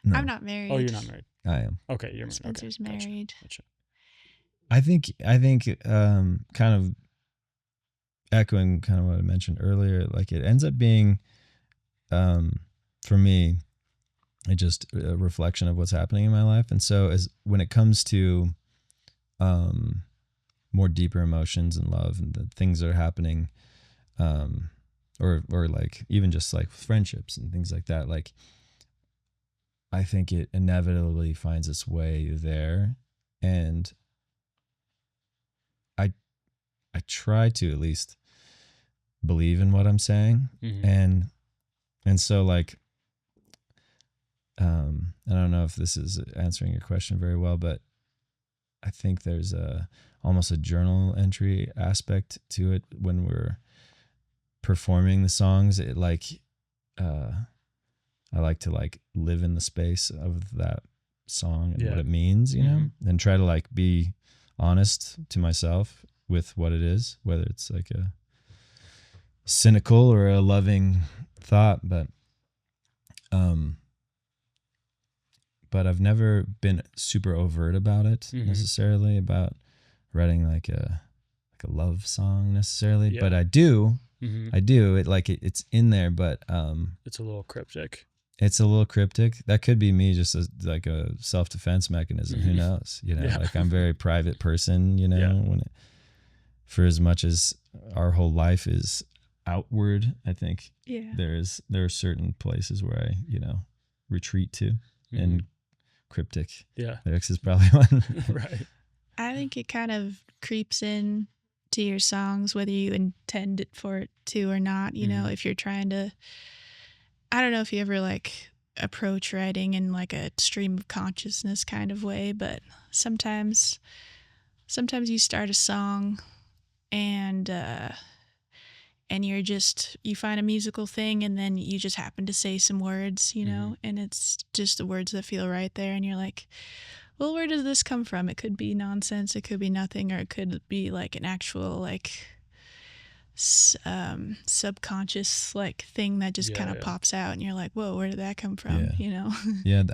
No. I'm not married. Oh, you're not married. I am. Okay, you're married. Spencer's okay, married. Gotcha. I think kind of echoing kind of what I mentioned earlier, like it ends up being for me just a reflection of what's happening in my life. And so when it comes to more deeper emotions and love and the things that are happening, or like even just like friendships and things like that, like I think it inevitably finds its way there. And I try to at least believe in what I'm saying. And so like, I don't know if this is answering your question very well, but I think there's almost a journal entry aspect to it when we're performing the songs. It like, I like to like live in the space of that song and what it means, and try to like be honest to myself with what it is, whether it's like a cynical or a loving thought, but I've never been super overt about it necessarily, about writing like a love song necessarily, but I do it like it's in there, but it's a little cryptic. It's a little cryptic. That could be me just as like a self-defense mechanism. Who knows? Like I'm a very private person, for as much as our whole life is outward, I think there are certain places where I, retreat to, and cryptic lyrics is probably one. Right. I think it kind of creeps in to your songs, whether you intend it for it to or not. If you're trying to, I don't know if you ever like approach writing in like a stream of consciousness kind of way, but sometimes you start a song and you find a musical thing and then you just happen to say some words, and it's just the words that feel right there. And you're like, well, where does this come from? It could be nonsense. It could be nothing, or it could be like an actual like subconscious like thing that just kind of pops out, and you're like, whoa, where did that come from? Yeah,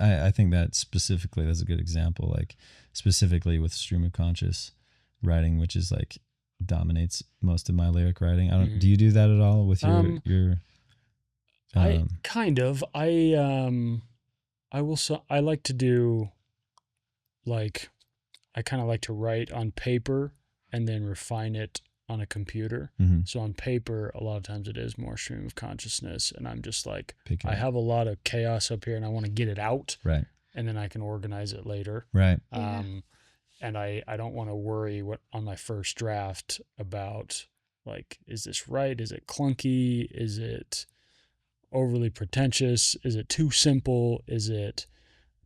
I think that specifically, that's a good example, like specifically with stream of conscious writing, which is like dominates most of my lyric writing. Do you do that at all with your I kind of I like to do like, I kind of like to write on paper and then refine it on a computer. So on paper, a lot of times it is more stream of consciousness, and I'm just like, I have a lot of chaos up here and I want to get it out. Right. And then I can organize it later. Right. and I don't want to worry what on my first draft about, like, is this right? Is it clunky? Is it overly pretentious? Is it too simple? Is it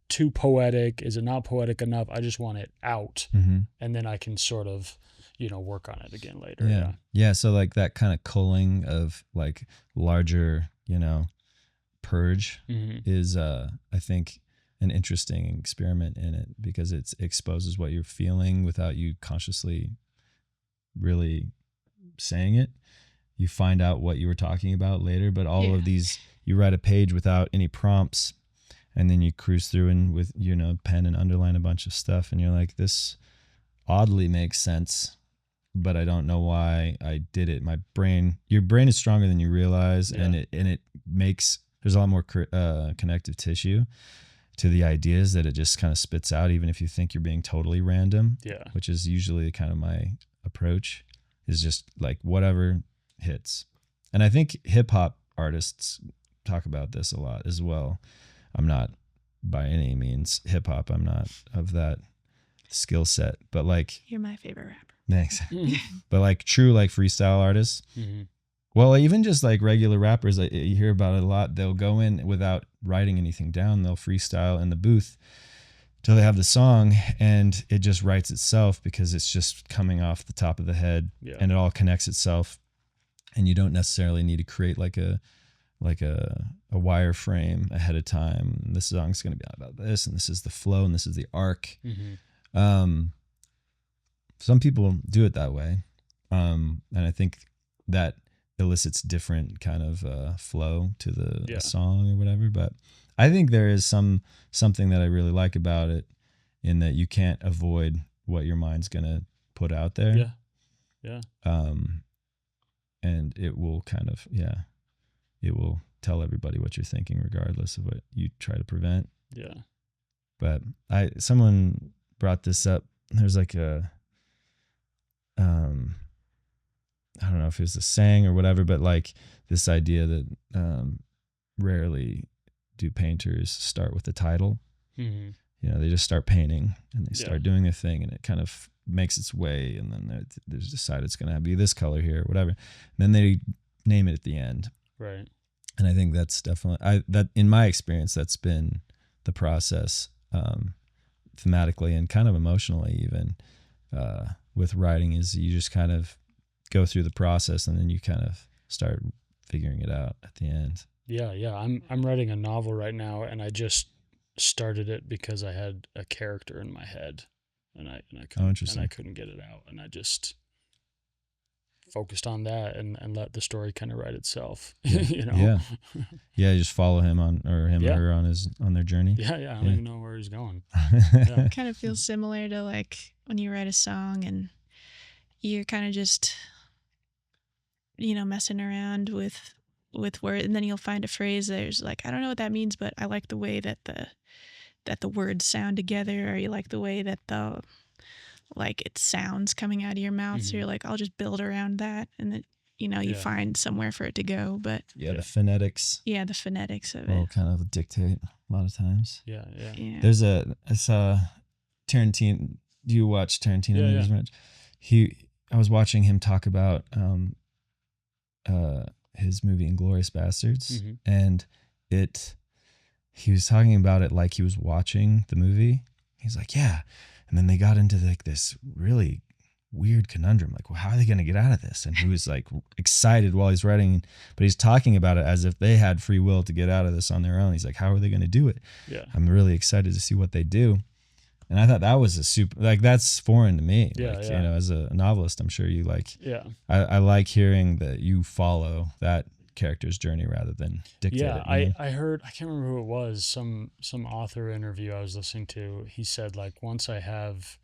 too poetic? Is it not poetic enough? I just want it out, and then I can sort of, work on it again later. Yeah. Yeah. So like that kind of culling of like larger, purge is, I think, an interesting experiment in it, because it exposes what you're feeling without you consciously really saying it. You find out what you were talking about later, but all of these, you write a page without any prompts, and then you cruise through and with, pen and underline a bunch of stuff, and you're like, this oddly makes sense, but I don't know why I did it. Your brain is stronger than you realize, and it makes, there's a lot more connective tissue to the ideas that it just kind of spits out, even if you think you're being totally random. Yeah. Which is usually kind of my approach, is just like whatever hits. And I think hip hop artists talk about this a lot as well. I'm not by any means hip hop. I'm not of that skill set, but like, you're my favorite rapper. Thanks. But like true, like freestyle artists, well, even just like regular rappers, you hear about it a lot. They'll go in without writing anything down. They'll freestyle in the booth till they have the song, and it just writes itself because it's just coming off the top of the head, and it all connects itself. And you don't necessarily need to create like a wireframe ahead of time. This song's going to be about this, and this is the flow, and this is the arc. Some people do it that way, and I think that elicits different kind of flow to the song or whatever. But I think there is something that I really like about it, in that you can't avoid what your mind's gonna put out there. And it will kind of it will tell everybody what you're thinking, regardless of what you try to prevent. But someone brought this up. There's like a I don't know if it was a saying or whatever, but like this idea that rarely do painters start with the title. They just start painting, and they start doing their thing, and it kind of makes its way, and then they decide it's going to be this color here or whatever. And then they name it at the end. Right. And I think that's definitely, that in my experience, that's been the process, thematically and kind of emotionally even, with writing, is you just kind of go through the process, and then you kind of start figuring it out at the end. Yeah. I'm writing a novel right now, and I just started it because I had a character in my head, and I couldn't get it out, and I just focused on that and let the story kind of write itself. You just follow him or her on their journey. I don't even know where he's going. It kind of feels similar to like when you write a song and you're kind of just messing around with words, and then you'll find a phrase there's like, I don't know what that means, but I like the way that the words sound together, or you like the way that it sounds coming out of your mouth. So you're like, I'll just build around that, and then you find somewhere for it to go. But the phonetics. Yeah, the phonetics of will it kind of dictate a lot of times. Yeah. There's I saw Tarantino. Do you watch Tarantino movies much? I was watching him talk about his movie Inglourious Bastards, and he was talking about it like he was watching the movie. He's like, yeah. And then they got into like this really weird conundrum. Like, well, how are they going to get out of this? And he was like excited while he's writing, but he's talking about it as if they had free will to get out of this on their own. He's like, how are they going to do it? Yeah. I'm really excited to see what they do. And I thought that was that's foreign to me. As a novelist, I'm sure you like, I like hearing that you follow that character's journey rather than dictate it. I heard, I can't remember who it was, some author interview I was listening to. He said, like, once I have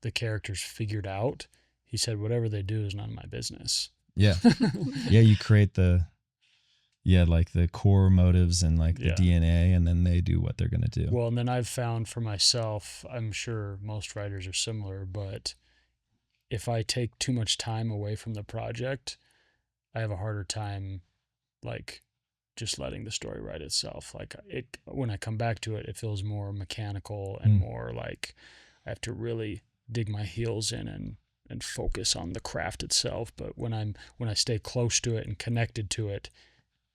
the characters figured out, he said, whatever they do is none of my business. Yeah. You create the core motives and like the DNA, and then they do what they're going to do. Well, and then I've found for myself, I'm sure most writers are similar, but if I take too much time away from the project, I have a harder time like just letting the story write itself. Like when I come back to it, it feels more mechanical and more like I have to really dig my heels in and focus on the craft itself. But when I stay close to it and connected to it,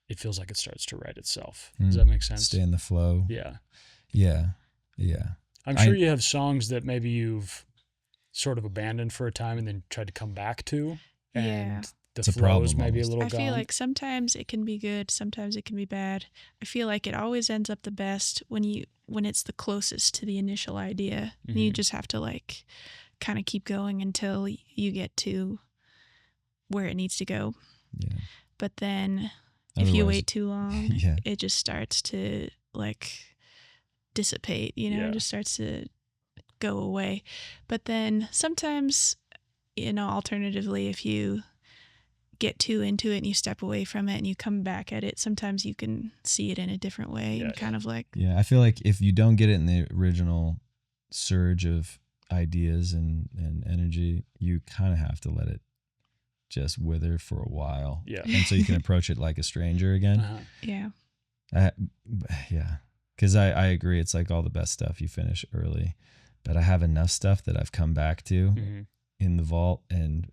it feels like it starts to write itself. Does that make sense? Stay in the flow. Yeah. Yeah. Yeah. I'm sure you have songs that maybe you've sort of abandoned for a time and then tried to come back to, and the flow is maybe a little gone. I feel like sometimes it can be good, sometimes it can be bad. I feel like it always ends up the best when it's the closest to the initial idea. And you just have to like kind of keep going until you get to where it needs to go. Yeah. But then if you wait too long, it just starts to like dissipate, it just starts to go away. But then sometimes, alternatively, if you get too into it and you step away from it and you come back at it, sometimes you can see it in a different way and kind of like... Yeah, I feel like if you don't get it in the original surge of ideas and energy, you kind of have to let it just wither for a while. Yeah. And so you can approach it like a stranger again. Yeah. Yeah. Because I agree. It's like all the best stuff you finish early. But I have enough stuff that I've come back to in the vault and,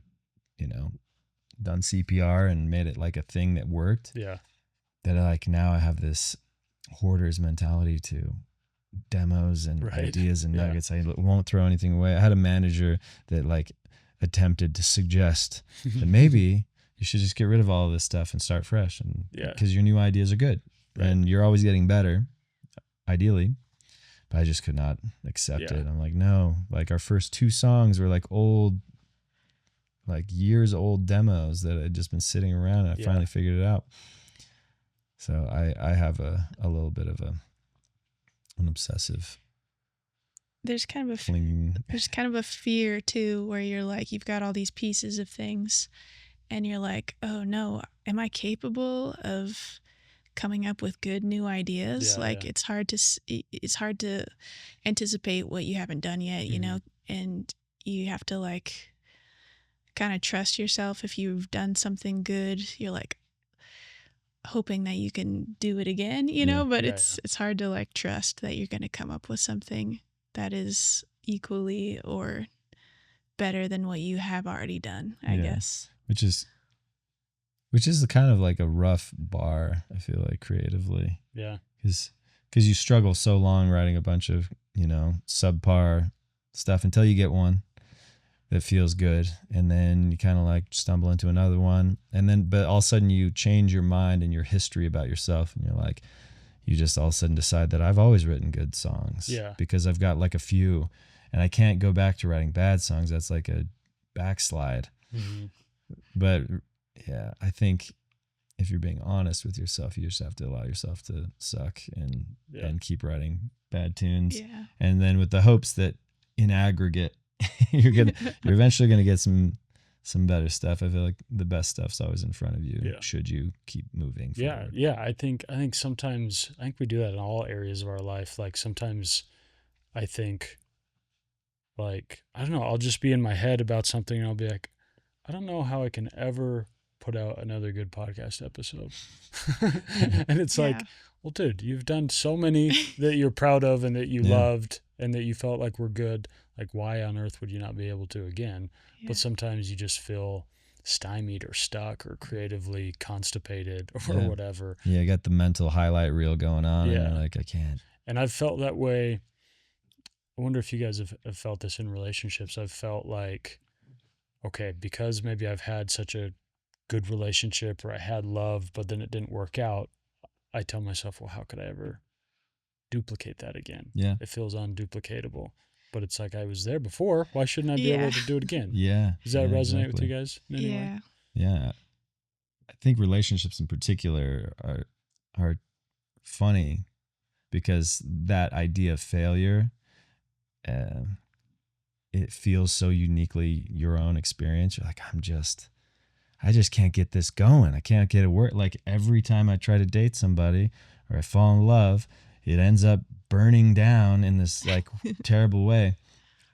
done CPR and made it like a thing that worked. Yeah. That like now I have this hoarder's mentality to demos and ideas and nuggets. I won't throw anything away. I had a manager that like attempted to suggest that maybe you should just get rid of all of this stuff and start fresh. And because your new ideas are good and you're always getting better, ideally. But I just could not accept it. I'm like, no, like our first 2 songs were like old, like years old demos that had just been sitting around, and I finally figured it out. So I have a little bit of an obsessive. There's kind of a fear too, where you're like, you've got all these pieces of things and you're like, oh no, am I capable of coming up with good new ideas? It's hard to anticipate what you haven't done yet, and you have to like kind of trust yourself. If you've done something good, you're like hoping that you can do it again, but it's hard to like trust that you're going to come up with something that is equally or better than what you have already done, I guess. Which is kind of like a rough bar, I feel like, creatively. Yeah. Because you struggle so long writing a bunch of, subpar stuff until you get one that feels good. And then you kind of like stumble into another one. And then, but all of a sudden you change your mind and your history about yourself. And you're like, you just all of a sudden decide that I've always written good songs. Yeah. Because I've got like a few and I can't go back to writing bad songs. That's like a backslide. But yeah, I think if you're being honest with yourself, you just have to allow yourself to suck and keep writing bad tunes. Yeah. And then with the hopes that in aggregate, you're eventually gonna get some better stuff. I feel like the best stuff's always in front of you. Should you keep moving forward. I think sometimes we do that in all areas of our life. Like sometimes I think like, I don't know, I'll just be in my head about something and I'll be like, I don't know how I can ever put out another good podcast episode. And it's like, well, dude, you've done so many that you're proud of and that you loved and that you felt like were good. Like, why on earth would you not be able to again? But sometimes you just feel stymied or stuck or creatively constipated or whatever. Yeah, I got the mental highlight reel going on. Yeah. And you're like, I can't. And I've felt that way. I wonder if you guys have felt this in relationships. I've felt like, okay, because maybe I've had such a good relationship or I had love, but then it didn't work out, I tell myself, well, how could I ever duplicate that again? Yeah. It feels unduplicatable. But it's like, I was there before. Why shouldn't I be able to do it again? Yeah. Does that resonate with you guys in any way? Yeah. I think relationships in particular are funny because that idea of failure, it feels so uniquely your own experience. You're like, I just can't get this going. I can't get it work. Like every time I try to date somebody or I fall in love, it ends up burning down in this like terrible way.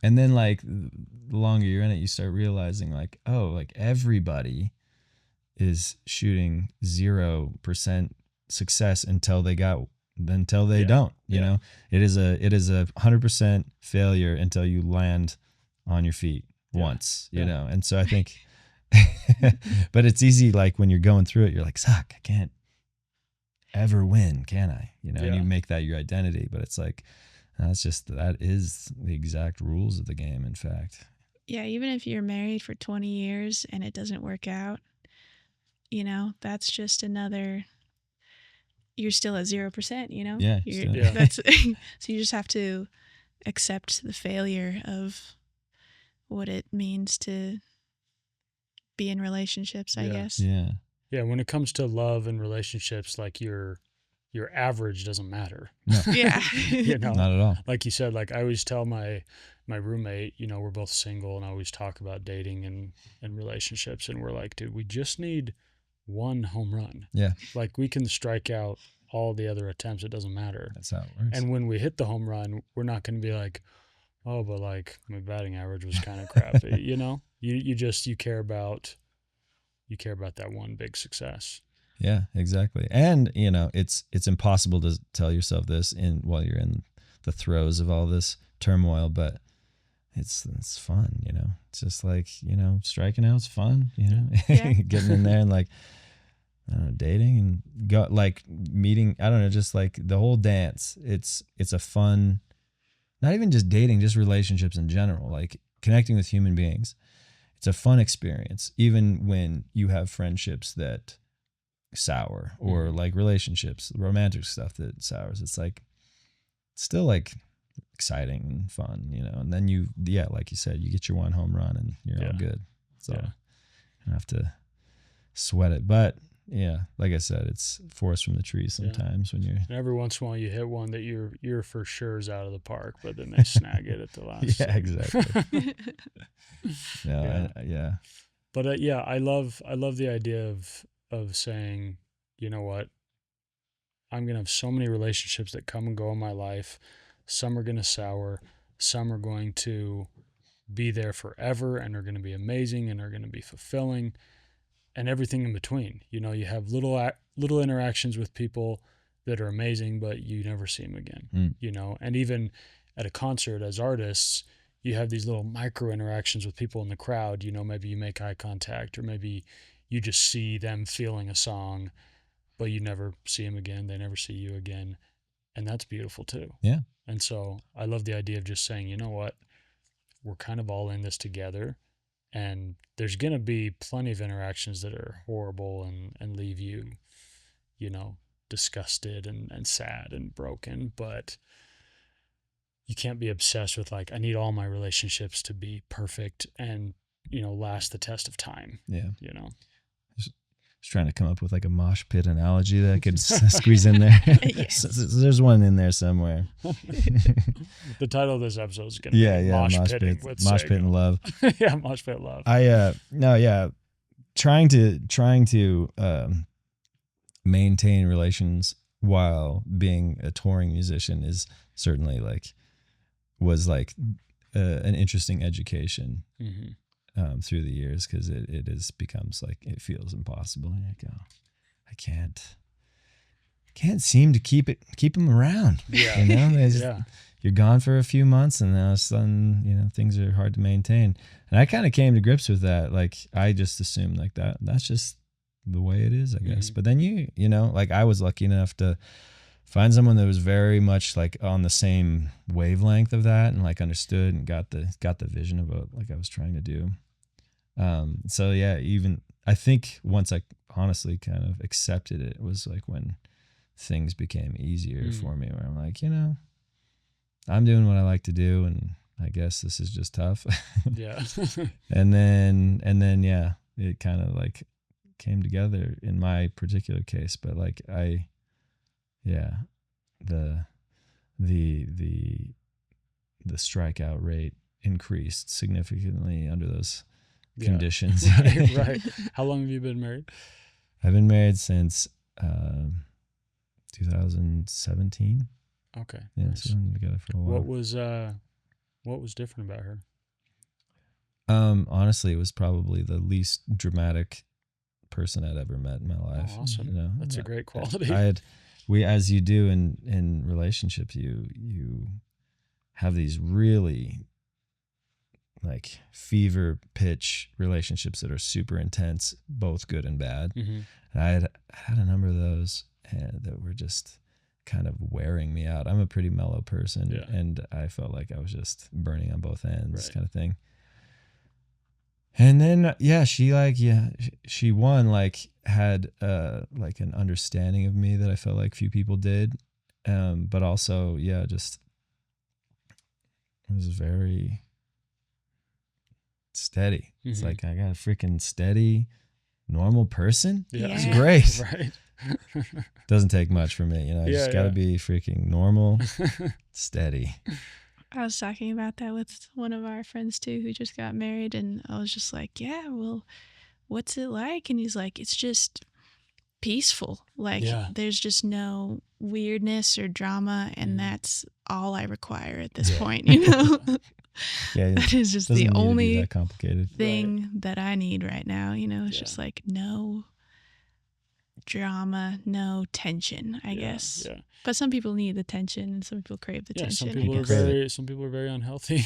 And then like the longer you're in it, you start realizing like, oh, like everybody is shooting 0% success until they don't, you know. It is a 100% failure until you land on your feet once, you Yeah. know? And so I think, but it's easy, like when you're going through it, you're like, suck, I can't ever win, can I? You know, and Yeah. you make that your identity, but it's like, that is the exact rules of the game, in fact. Yeah, even if you're married for 20 years and it doesn't work out, you know, that's just another, you're still at 0%, you know? Yeah. Yeah. That's so you just have to accept the failure of what it means to be in relationships, I Yeah. guess. Yeah. Yeah, when it comes to love and relationships, like your average doesn't matter. No. Yeah. You know, Not at all. like you said, like I always tell my roommate, you know, we're both single, and I always talk about dating and relationships, and we're like, dude, we just need one home run. Yeah. Like we can strike out all the other attempts, it doesn't matter. That's how it works. And when we hit the home run, we're not going to be like, oh, but like my batting average was kind of crappy. You know, you care about that one big success. Yeah, exactly. And, you know, it's impossible to tell yourself this while you're in the throes of all this turmoil, but it's fun, you know. It's just like, you know, striking out's fun, you know. Yeah. Getting in there and like, I don't know, dating and go like meeting, I don't know, just like the whole dance. It's a fun, not even just dating, just relationships in general, like connecting with human beings. It's a fun experience, even when you have friendships that sour or like relationships, romantic stuff that sours. It's like still like exciting and fun, you know. And then like you said, you get your one home run and you're all good. So you don't have to sweat it. But yeah, like I said, it's forest from the trees sometimes when you're. And every once in a while you hit one that you're for sure is out of the park, but then they snag it at the last. Yeah, exactly. Yeah. But I love the idea of saying, you know what, I'm gonna have so many relationships that come and go in my life. Some are gonna sour, some are going to be there forever and are gonna be amazing and are gonna be fulfilling, and everything in between. You know, you have little interactions with people that are amazing, but you never see them again. You know, and even at a concert as artists, you have these little micro interactions with people in the crowd. You know, maybe you make eye contact, or maybe you just see them feeling a song, but you never see them again. They never see you again. And that's beautiful too. Yeah. And so I love the idea of just saying, you know what, we're kind of all in this together. And there's going to be plenty of interactions that are horrible and leave you, you know, disgusted and sad and broken. But you can't be obsessed with like, I need all my relationships to be perfect and, you know, last the test of time. Yeah. You know, just trying to come up with like a mosh pit analogy that I could squeeze in there. Yes. So there's one in there somewhere. The title of this episode is going to be Mosh Pitting with Mosh Sego. Pit and Love. Yeah, Mosh Pit Love. Trying to maintain relations while being a touring musician is certainly was an interesting education through the years, because it becomes like, it feels impossible. And you go, I can't seem to keep them around. Yeah. You know, you're gone for a few months and now all of a sudden, you know, things are hard to maintain. And I kind of came to grips with that. Like I just assumed like that's just the way it is, I guess. But then you know, like I was lucky enough to find someone that was very much like on the same wavelength of that and like understood and got the vision of what like I was trying to do. So yeah, even I think once I honestly kind of accepted it, was like when things became easier for me, where I'm like, you know, I'm doing what I like to do, and I guess this is just tough. Yeah. and then yeah, it kind of like came together in my particular case. But like the strikeout rate increased significantly under those conditions. Right. How long have you been married? I've been married since 2017. Okay. Yeah, Nice. so we've been together for a while. What was different about her? Honestly, it was probably the least dramatic person I'd ever met in my life. Oh, awesome. You know? That's a great quality. As you do in relationships, you have these really like fever pitch relationships that are super intense, both good and bad. Mm-hmm. And I had a number of those that were just kind of wearing me out. I'm a pretty mellow person, and I felt like I was just burning on both ends, kind of thing. And then she won, like had like an understanding of me that I felt like few people did, but also just it was very steady. Mm-hmm. It's like I got a freaking steady, normal person. Yeah. It's great. Right. Doesn't take much for me, I just gotta be freaking normal, steady. I was talking about that with one of our friends too, who just got married, and I was just like, yeah, well, what's it like? And he's like, it's just peaceful. Like, there's just no weirdness or drama, and that's all I require at this point, That is just the only that complicated thing that I need right now, It's just like no drama, no tension, I guess. Yeah. But some people need the tension, and some people crave the tension. Some people are very unhealthy.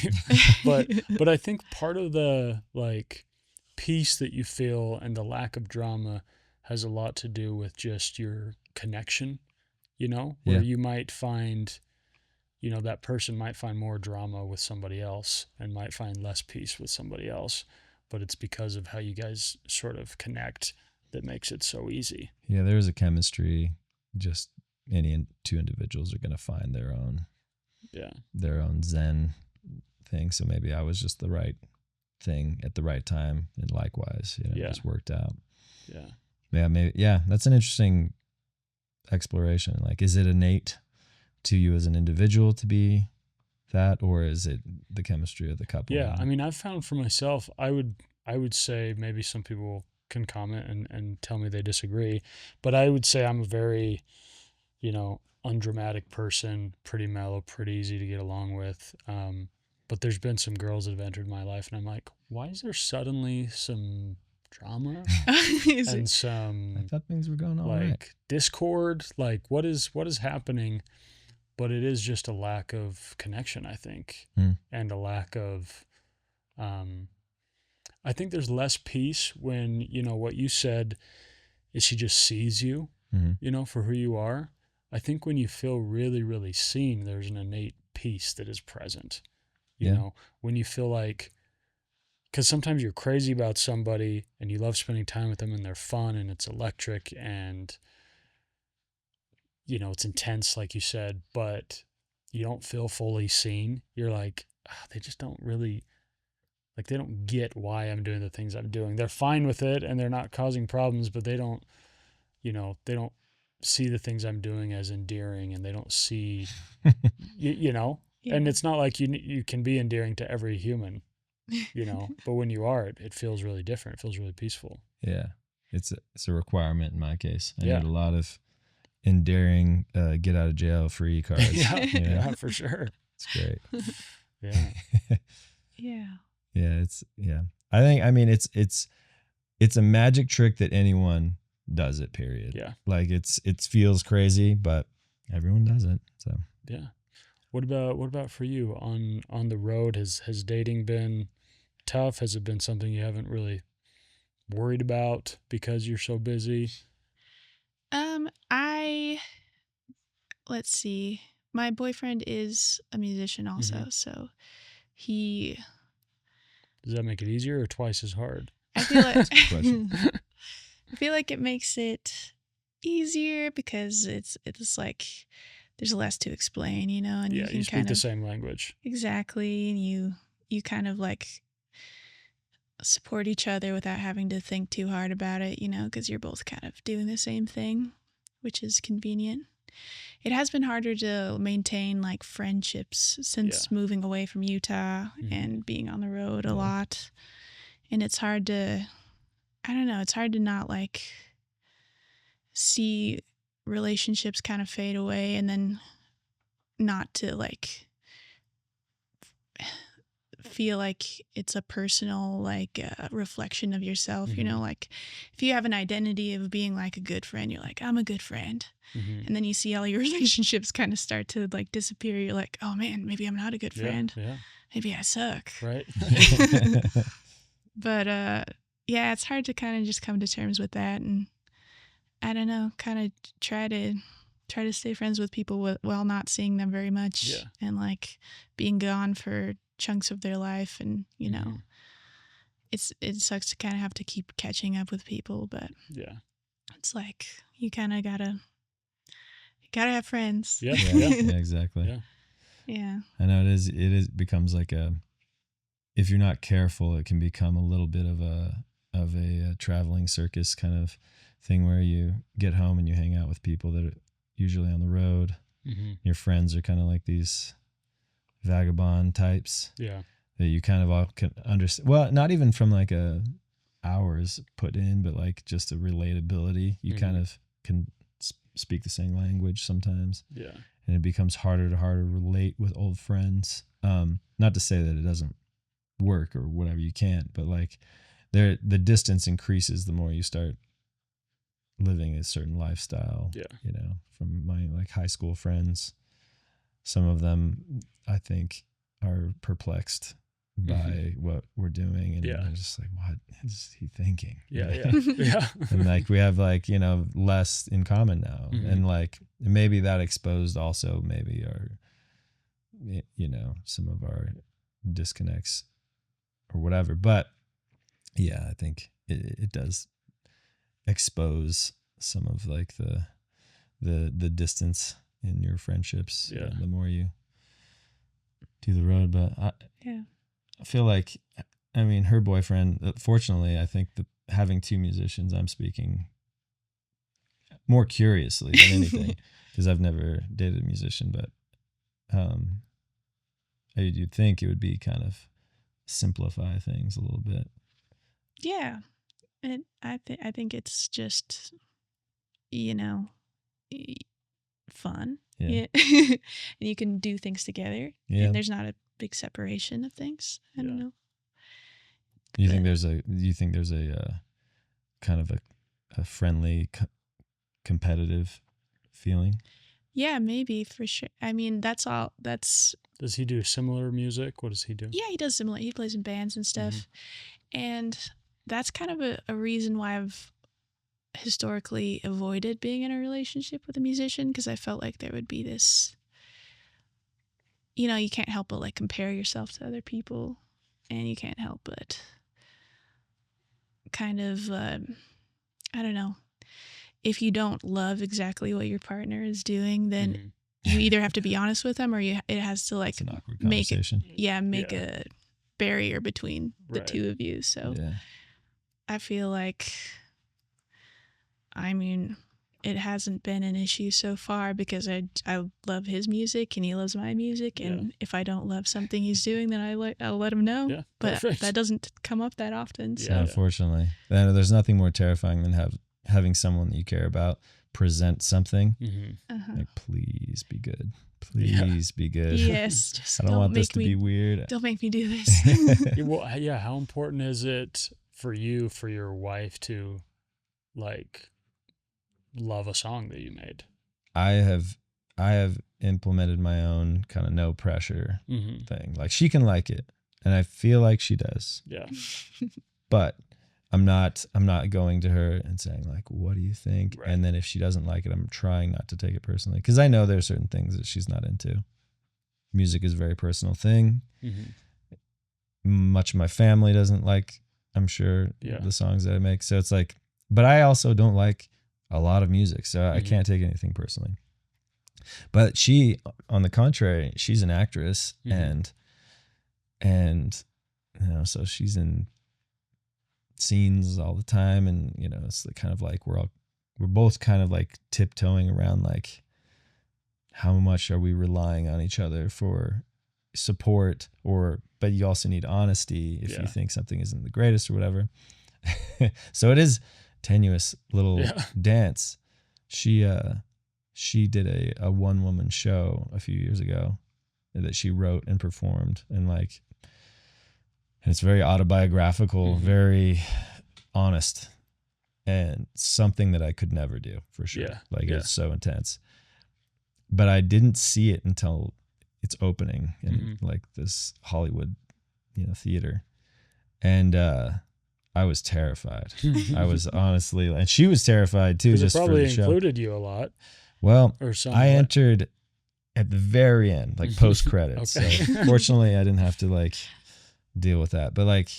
but I think part of the like peace that you feel and the lack of drama has a lot to do with just your connection, where you might find, that person might find more drama with somebody else and might find less peace with somebody else, but it's because of how you guys sort of connect that makes it so easy. Yeah, there's a chemistry. Just any two individuals are going to find their own Zen thing. So maybe I was just the right thing at the right time, and likewise, it just worked out. Yeah, that's an interesting exploration. Like, is it innate to you as an individual to be that, or is it the chemistry of the couple? Yeah, I mean, I've found for myself, I would say, maybe some people can comment and tell me they disagree, but I would say I'm a very, undramatic person, pretty mellow, pretty easy to get along with. But there's been some girls that have entered my life, and I'm like, why is there suddenly some drama and some, I thought things were going all right. Discord? Like, what is happening? But it is just a lack of connection, I think, and a lack of, I think there's less peace when, what you said is she just sees you, for who you are. I think when you feel really, really seen, there's an innate peace that is present, when you feel like, because sometimes you're crazy about somebody and you love spending time with them and they're fun and it's electric and, it's intense, like you said, but you don't feel fully seen. You're like, they just don't really, like, they don't get why I'm doing the things I'm doing. They're fine with it and they're not causing problems, but they don't, they don't see the things I'm doing as endearing, and they don't see, Yeah. And it's not like you can be endearing to every human, but when you are, it feels really different. It feels really peaceful. Yeah. It's a requirement in my case. I need a lot of endearing, get out of jail free cards. Yeah, for sure. It's great. Yeah. Yeah. I think, I mean, it's a magic trick that anyone does it, period. Yeah. Like it feels crazy, but everyone does it. So yeah. What about for you on the road? Has dating been tough? Has it been something you haven't really worried about because you're so busy? Let's see. My boyfriend is a musician also, so he. Does that make it easier or twice as hard? I feel like I feel like it makes it easier because it's like there's less to explain, and you can you speak the same language. Exactly, and you kind of like support each other without having to think too hard about it, because you're both kind of doing the same thing, which is convenient. It has been harder to maintain like friendships since moving away from Utah and being on the road a lot. And it's hard to, I don't know, it's hard to not like see relationships kind of fade away and then not to like feel like it's a personal like reflection of yourself. You Mhm. know, like if you have an identity of being like a good friend, you're like, I'm a good friend. Mhm. And then you see all your relationships kind of start to like disappear. You're like, oh man, maybe I'm not a good Yeah. friend. Yeah. Maybe I suck. Right. But yeah, it's hard to kind of just come to terms with that, and I don't know, kind of try to stay friends with people while not seeing them very much, Yeah. and like being gone for chunks of their life, and you know, Mhm. it sucks to kind of have to keep catching up with people, but Yeah. it's like you kind of gotta have friends. Yeah. Yeah, Yeah. yeah, exactly. Yeah. Yeah. I know it becomes like if you're not careful, it can become a little bit of a traveling circus kind of thing where you get home and you hang out with people that are usually on the road. Mhm. Your friends are kind of like these vagabond types Yeah. that you kind of all can understand. Well, not even from like a hours put in, but like just a relatability. You kind Mhm. of can speak the same language sometimes, Yeah. and it becomes harder to relate with old friends. Not to say that it doesn't work or whatever, you can't, but like the distance increases the more you start living a certain lifestyle. Yeah. You know, from my like high school friends, some of them I think are perplexed by what we're doing, and Yeah. they're just like, what is he thinking? You Yeah. know? Yeah. Yeah. And like we have like, you know, less in common now. Mhm. And like maybe that exposed also maybe our, you know, some of our disconnects or whatever. But yeah, I think it does expose some of like the distance in your friendships. Yeah. The more you do the road. But Yeah. I feel like, I mean, her boyfriend, fortunately, I think having two musicians, I'm speaking more curiously than anything because I've never dated a musician, but you'd think it would be kind of simplify things a little bit. Yeah. And I think it's just, you know, fun. Yeah. And you can do things together. Yeah. And there's not a big separation of things. I don't Yeah. know. You But- think there's a kind of a friendly, competitive feeling? Yeah, maybe for sure. I mean, that's all. That's Does he do similar music? What does he do? yeah. He does similar. He plays in bands and stuff, and that's kind of a reason why I've historically avoided being in a relationship with a musician, because I felt like there would be this. You know, you can't help but like compare yourself to other people, and you can't help but kind of I don't know. If you don't love exactly what your partner is doing, then Mhm. you either have to be honest with them, or it has to like It's an awkward make it, conversation. make a barrier between the Right. two of you. So Yeah. I feel like, I mean, it hasn't been an issue so far because I love his music and he loves my music, and if I don't love something he's doing, then I'll let him know. Yeah, but perfect. that doesn't come up that often. So Yeah. Unfortunately, there's nothing more terrifying than having someone that you care about present something. Mhm. Like, please be good. Please be good. yes, just I don't want this make to be weird. Don't make me do this. Yeah, well, yeah. How important is it for your wife to like love a song that you made? I have implemented my own kind of no pressure Mm-hmm. thing. Like, she can like it, and I feel like she does. Yeah. But I'm not going to her and saying like, what do you think? Right. And then if she doesn't like it, I'm trying not to take it personally, because I know there are certain things that she's not into. Music is a very personal thing. Mm-hmm. Much of my family doesn't like, I'm sure, Yeah. the songs that I make. So it's like, but I also don't like a lot of music, so I Mhm. can't take anything personally. But she, on the contrary, she's an actress, Mhm. and you know, so she's in scenes all the time, and you know, it's kind of like we're both kind of like tiptoeing around like, how much are we relying on each other for support, but you also need honesty if Yeah. you think something isn't the greatest or whatever. So it is tenuous little Yeah. dance. She did a one-woman show a few years ago that she wrote and performed, and like And it's very autobiographical, Mhm. very honest, and something that I could never do for sure. Yeah, Like yeah. it's so intense. But I didn't see it until its opening in Mhm. like this Hollywood, theater. And I was terrified. I was honestly, and she was terrified too, 'Cause it just for probably the show. included you a lot Well, or I somewhat. entered at the very end, like post credits. Okay. So fortunately, I didn't have to like deal with that. But like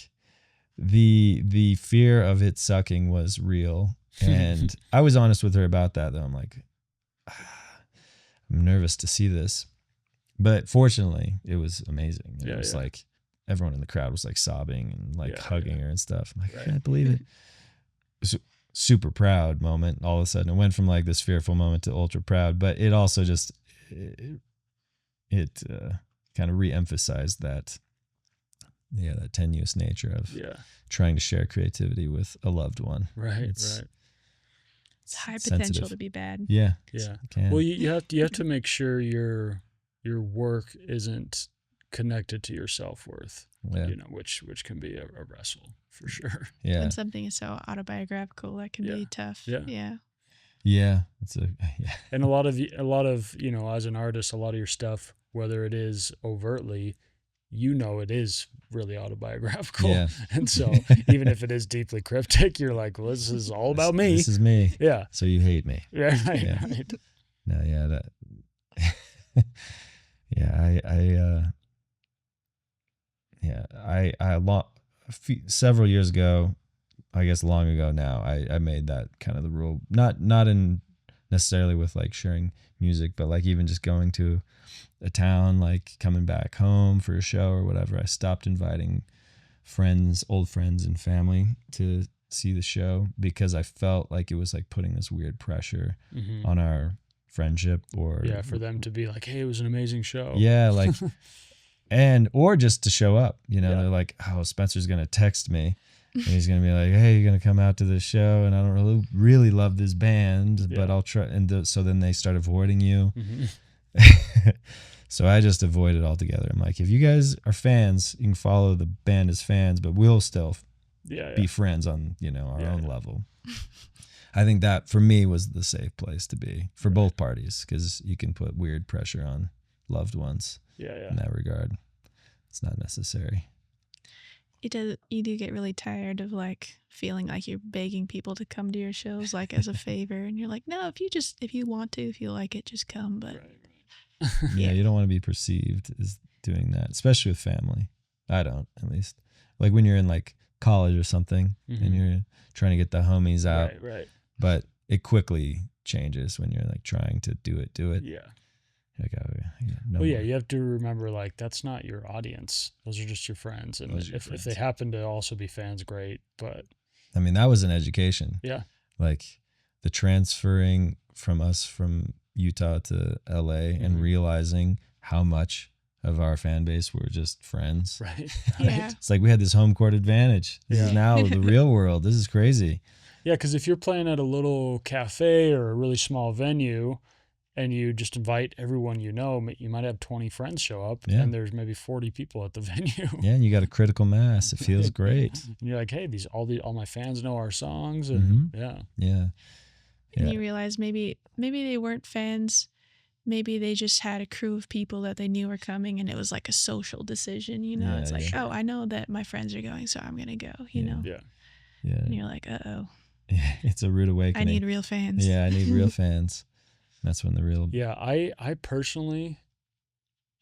the fear of it sucking was real, and I was honest with her about that. Though I'm like, I'm nervous to see this, but fortunately, it was amazing. It Yeah, was yeah. like everyone in the crowd was like sobbing and like Yeah, hugging yeah. her and stuff. I'm like, Right. I can't believe it. Super proud moment. All of a sudden, it went from like this fearful moment to ultra proud, but it also just it kind of re-emphasized that that tenuous nature of Yeah. trying to share creativity with a loved one. Right. It's Right. It's high sensitive. potential to be bad. Yeah. Yeah. It can. Well, you have to make sure your work isn't connected to your self-worth. Yeah. Which can be a wrestle for sure. Yeah. When something is so autobiographical, that can be tough. Yeah. Yeah. Yeah. And a lot of as an artist, a lot of your stuff, whether it is overtly, it is really autobiographical. Yeah. And so even if it is deeply cryptic, you're like, well, this is all about me. This is me. Yeah. So you hate me. Yeah. Right. Yeah. Right. No, yeah, that. Several years ago, I guess long ago now, I made that kind of the rule. Not in necessarily with like sharing music, but like even just going to a town, like coming back home for a show or whatever. I stopped inviting old friends and family to see the show because I felt like it was like putting this weird pressure Mhm. on our friendship or For them to be like, hey, it was an amazing show. yeah, like or just to show up, Yeah. they're like, oh, Spencer's gonna text me and he's gonna be like, hey, you're gonna come out to this show and I don't really love this band, but Yeah. I'll try. And so then they start avoiding you. Mhm. So I just avoid it altogether. I'm like, if you guys are fans, you can follow the band as fans, but we'll still Yeah. be friends on our Yeah, own yeah. level. I think that for me was the safe place to be for both parties, because you can put weird pressure on loved ones Yeah. in that regard. It's not necessary. You do get really tired of like feeling like you're begging people to come to your shows like as a favor, and you're like, no, if you want to, if you like it, just come. But Right. Yeah, Yeah. you don't want to be perceived as doing that, especially with family. I don't, at least. Like when you're in like college or something Mhm. and you're trying to get the homies out, Right. but it quickly changes when you're like trying to do it. Yeah. Like, oh, yeah, no Well, yeah, more. you have to remember, like, that's not your audience. Those are just your friends. And Those are your if they friends. happen to also be fans, great. But I mean, that was an education. yeah, Like the transferring from Utah to LA and Mhm. realizing how much of our fan base were just friends. right. Yeah. It's like we had this home court advantage. This is Yeah. now the real world. This is crazy. Yeah, because if you're playing at a little cafe or a really small venue and you just invite everyone you might have 20 friends show up Yeah. and there's maybe 40 people at the venue. Yeah, and you got a critical mass. It feels Right. great. And you're like, hey, all my fans know our songs. And yeah. Yeah. And Yeah. you realize maybe they weren't fans. Maybe they just had a crew of people that they knew were coming, and it was like a social decision. Yeah, It's like, yeah. oh, I know that my friends are going, so I'm gonna go. You Yeah. know, Yeah. Yeah. and you're like, oh, It's a rude I awakening. need real fans. Yeah, I need real fans. That's when the real Yeah. I personally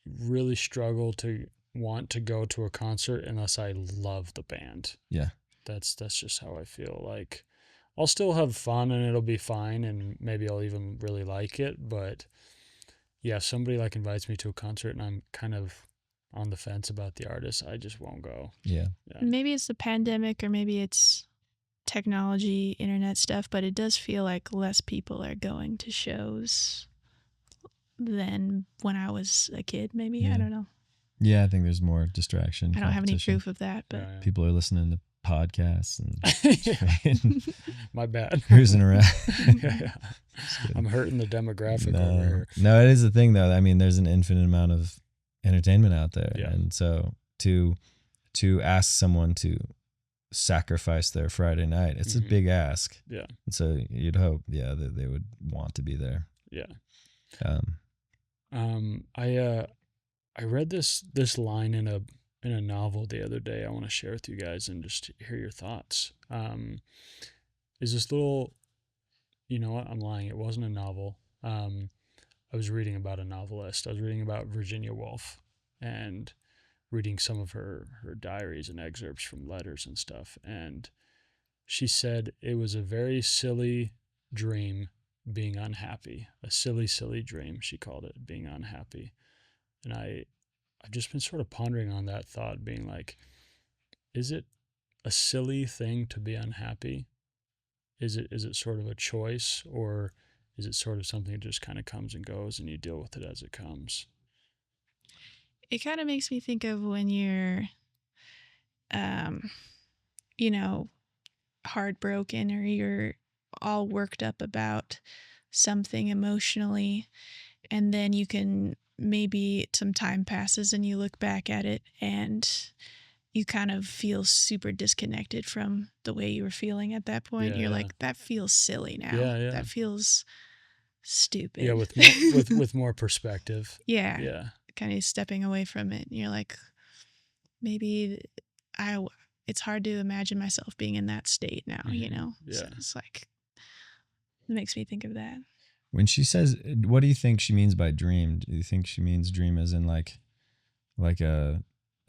really struggle to want to go to a concert unless I love the band. Yeah. That's just how I feel. Like I'll still have fun and it'll be fine and maybe I'll even really like it, but yeah, if somebody like invites me to a concert and I'm kind of on the fence about the artist, I just won't go. Yeah. Yeah. Maybe it's the pandemic, or maybe it's technology, internet stuff, but it does feel like less people are going to shows than when I was a kid. Maybe Yeah. I don't know. Yeah, I think there's more distraction. I don't have any competition. proof of that, but Yeah, People are listening to podcasts and yeah. My bad. cruising around. Yeah. I'm hurting the demographic over No. here. No, it is the thing though. I mean, there's an infinite amount of entertainment out there, Yeah. and so to to ask someone to sacrifice their Friday night. It's a big ask. Yeah. And so you'd hope, that they would want to be there. Yeah. I read this line in a novel the other day. I want to share with you guys and just hear your thoughts. Is this little, you know what? I'm lying. It wasn't a novel. I was reading about a novelist. I was reading about Virginia Woolf and reading some of her diaries and excerpts from letters and stuff. And she said it was a very silly dream being unhappy. A silly, silly dream, she called it, being unhappy. And I've just been sort of pondering on that thought, being like, is it a silly thing to be unhappy? Is it sort of a choice, or is it sort of something that just kind of comes and goes and you deal with it as it comes? It kind of makes me think of when you're, you know, heartbroken, or you're all worked up about something emotionally, and then you can, maybe some time passes and you look back at it and you kind of feel super disconnected from the way you were feeling at that point. Yeah, You're yeah. like, that feels silly now. Yeah. That feels stupid. Yeah, with more, with more perspective. Yeah. Yeah. Kind of stepping away from it. And you're like, maybe it's hard to imagine myself being in that state now, you know? Yeah. So it's like, it makes me think of that. When she says, what do you think she means by dream? Do you think she means dream as in like a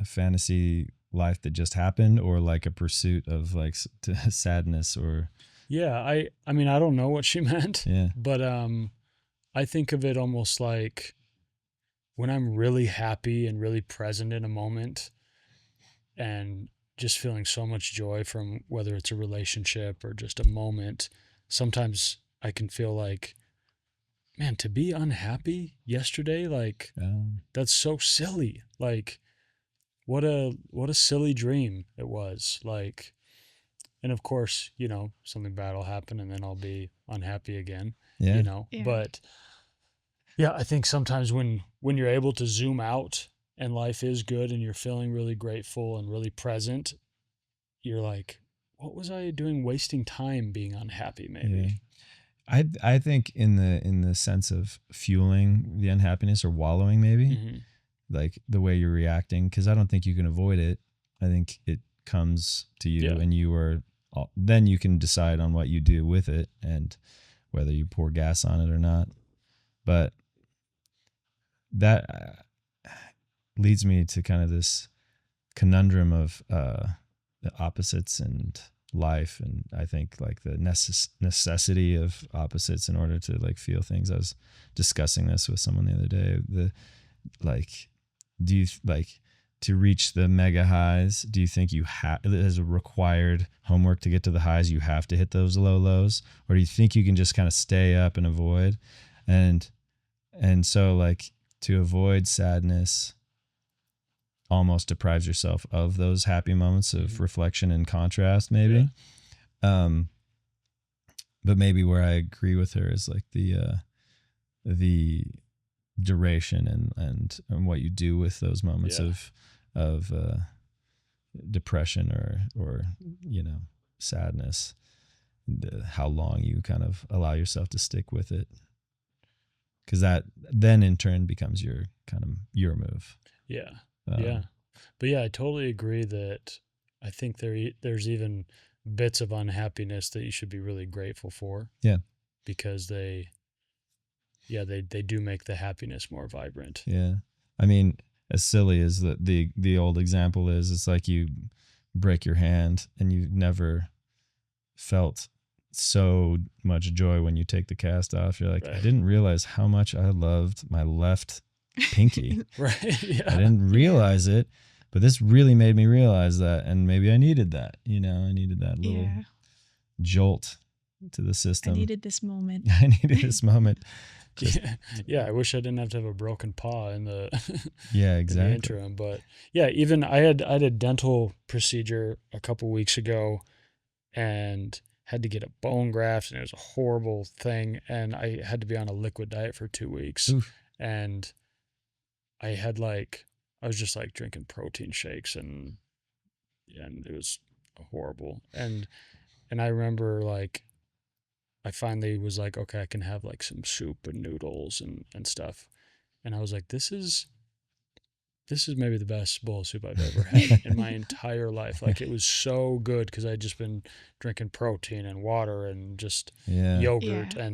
fantasy life that just happened, or like a pursuit of like sadness? Or Yeah, I mean, I don't know what she meant. Yeah. But I think of it almost like when I'm really happy and really present in a moment and just feeling so much joy from whether it's a relationship or just a moment, sometimes I can feel like, man, to be unhappy yesterday, like that's so silly. Like what a silly dream it was. Like, and of course, you know, something bad will happen and then I'll be unhappy again, Yeah. you know, but yeah, I think sometimes when you're able to zoom out and life is good and you're feeling really grateful and really present, you're like, what was I doing wasting time being unhappy maybe? Yeah. I think in the sense of fueling the unhappiness or wallowing maybe, like the way you're reacting, because I don't think you can avoid it. I think it comes to you and then you can decide on what you do with it and whether you pour gas on it or not. But that leads me to kind of this conundrum of the opposites and life, and I think like the necessity of opposites in order to like feel things. I was discussing this with someone the other day. Do you like to reach the mega highs? Do you think you have, as a required homework to get to the highs, you have to hit those low lows, or do you think you can just kind of stay up and avoid? And so like to avoid sadness almost deprives yourself of those happy moments of reflection and contrast maybe. But maybe where I agree with her is like the duration and what you do with those moments of depression or you know, sadness, how long you kind of allow yourself to stick with it, because that then in turn becomes your your move. But yeah, I totally agree that I think there's even bits of unhappiness that you should be really grateful for. Yeah. Because they do make the happiness more vibrant. Yeah. I mean, as silly as the old example is, it's like you break your hand and you've never felt so much joy when you take the cast off. You're like, I didn't realize how much I loved my left pinky. Right. Yeah. I didn't realize it, but this really made me realize that, and maybe I needed that. You know, I needed that little jolt to the system. I needed this moment. I needed this moment. Yeah, I wish I didn't have to have a broken paw in the exactly. in the interim. But yeah, even I had a dental procedure a couple weeks ago, and had to get a bone graft, and it was a horrible thing, and I had to be on a liquid diet for 2 weeks. Oof. And I was just like drinking protein shakes and and it was horrible. And I remember like I finally was like, okay, I can have like some soup and noodles and stuff. And I was like, this is maybe the best bowl of soup I've ever had in my entire life. Like, it was so good because I'd just been drinking protein and water and just Yeah. yogurt Yeah.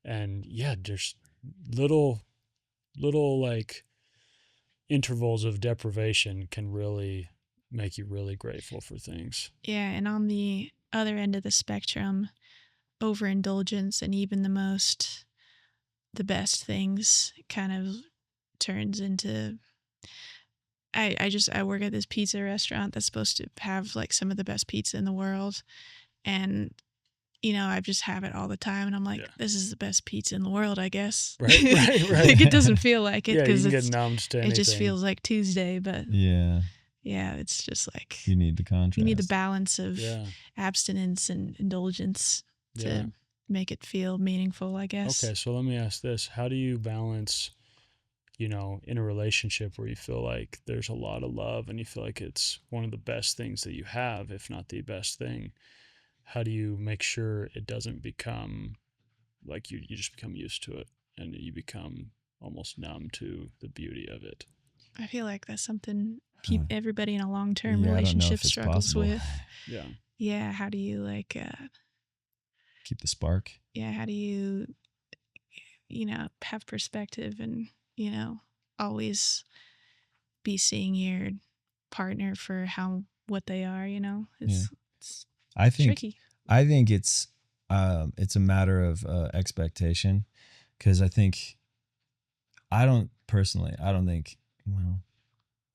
and yeah, just little like intervals of deprivation can really make you really grateful for things. Yeah, and on the other end of the spectrum, overindulgence and even the best things kind of turns into I work at this pizza restaurant that's supposed to have like some of the best pizza in the world, and I just have it all the time, and I'm like, Yeah. this is the best pizza in the world, I guess. Right. Like, it doesn't feel like it Yeah, you because can get numbed to anything. it just feels like Tuesday, but Yeah. yeah, it's just like You need the contrast. you need the balance of Yeah. abstinence and indulgence to Yeah. make it feel meaningful, I guess. Okay, so let me ask this. How do you balance, in a relationship where you feel like there's a lot of love and you feel like it's one of the best things that you have, if not the best thing? How do you make sure it doesn't become like you just become used to it and you become almost numb to the beauty of it? I feel like that's something Huh. everybody in a long-term Yeah, I don't know relationship if it's struggles possible. with. Yeah. Yeah, how do you Keep the spark. how do you have perspective and always be seeing your partner for what they are, it's I think tricky. I think it's a matter of expectation, because I don't think, well,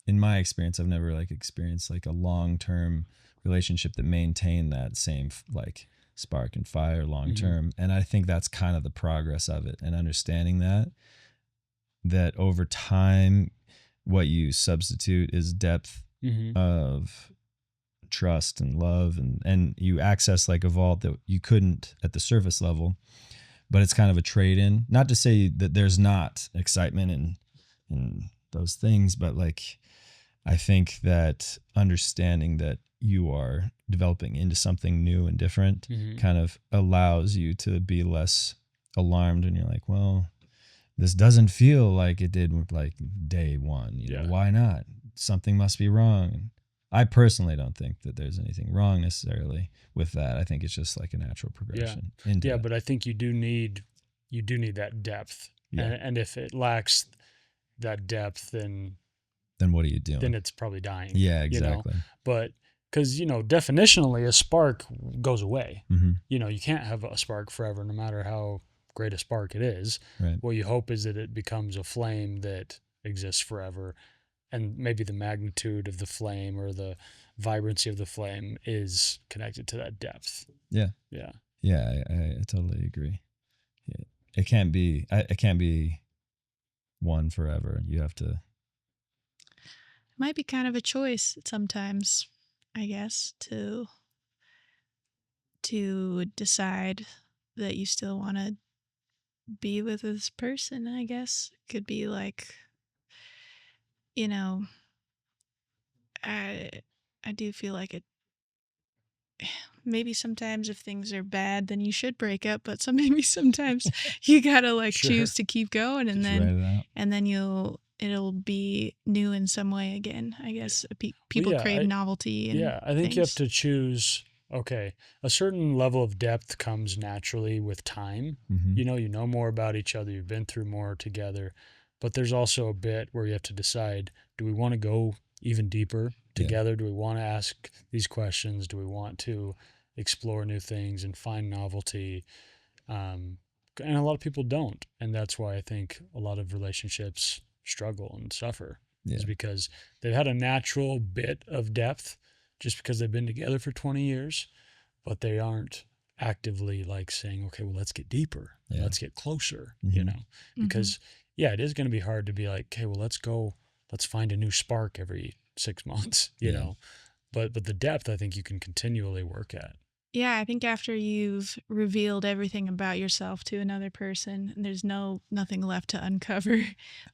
in my experience, I've never like experienced like a long-term relationship that maintained that same like spark and fire long term. And I think that's kind of the progress of it, and understanding that over time, what you substitute is depth of trust and love, and you access like a vault that you couldn't at the surface level. But it's kind of a trade-in. Not to say that there's not excitement in those things, but like, I think that understanding that you are developing into something new and different kind of allows you to be less alarmed, and you're like, well, this doesn't feel like it did with like day one. You know, why not? Something must be wrong. I personally don't think that there's anything wrong necessarily with that. I think it's just like a natural progression. Yeah, but I think you do need that depth. Yeah. And if it lacks that depth, then what are you doing? Then it's probably dying. Yeah, exactly. But because, definitionally a spark goes away. Mm-hmm. You can't have a spark forever, no matter how great a spark it is. Right. What you hope is that it becomes a flame that exists forever. And maybe the magnitude of the flame or the vibrancy of the flame is connected to that depth. Yeah. Yeah. Yeah, I totally agree. Yeah. It can't be one forever. You have to. It might be kind of a choice sometimes, I guess, to decide that you still want to be with this person, I guess. It could be like, I do feel like it. Maybe sometimes if things are bad, then you should break up. But maybe sometimes you gotta like choose to keep going, and then it'll be new in some way again. I guess people crave novelty. And I think you have to choose. Okay, a certain level of depth comes naturally with time. Mm-hmm. You know more about each other. You've been through more together. But there's also a bit where you have to decide, do we want to go even deeper together? Yeah. Do we want to ask these questions? Do we want to explore new things and find novelty? And a lot of people don't. And that's why I think a lot of relationships struggle and suffer, is because they've had a natural bit of depth just because they've been together for 20 years, but they aren't actively like saying, okay, well, let's get deeper. Yeah. Let's get closer, because it is going to be hard to be like, okay, well, let's find a new spark every 6 months, you know, but the depth I think you can continually work at. Yeah, I think after you've revealed everything about yourself to another person and there's nothing left to uncover,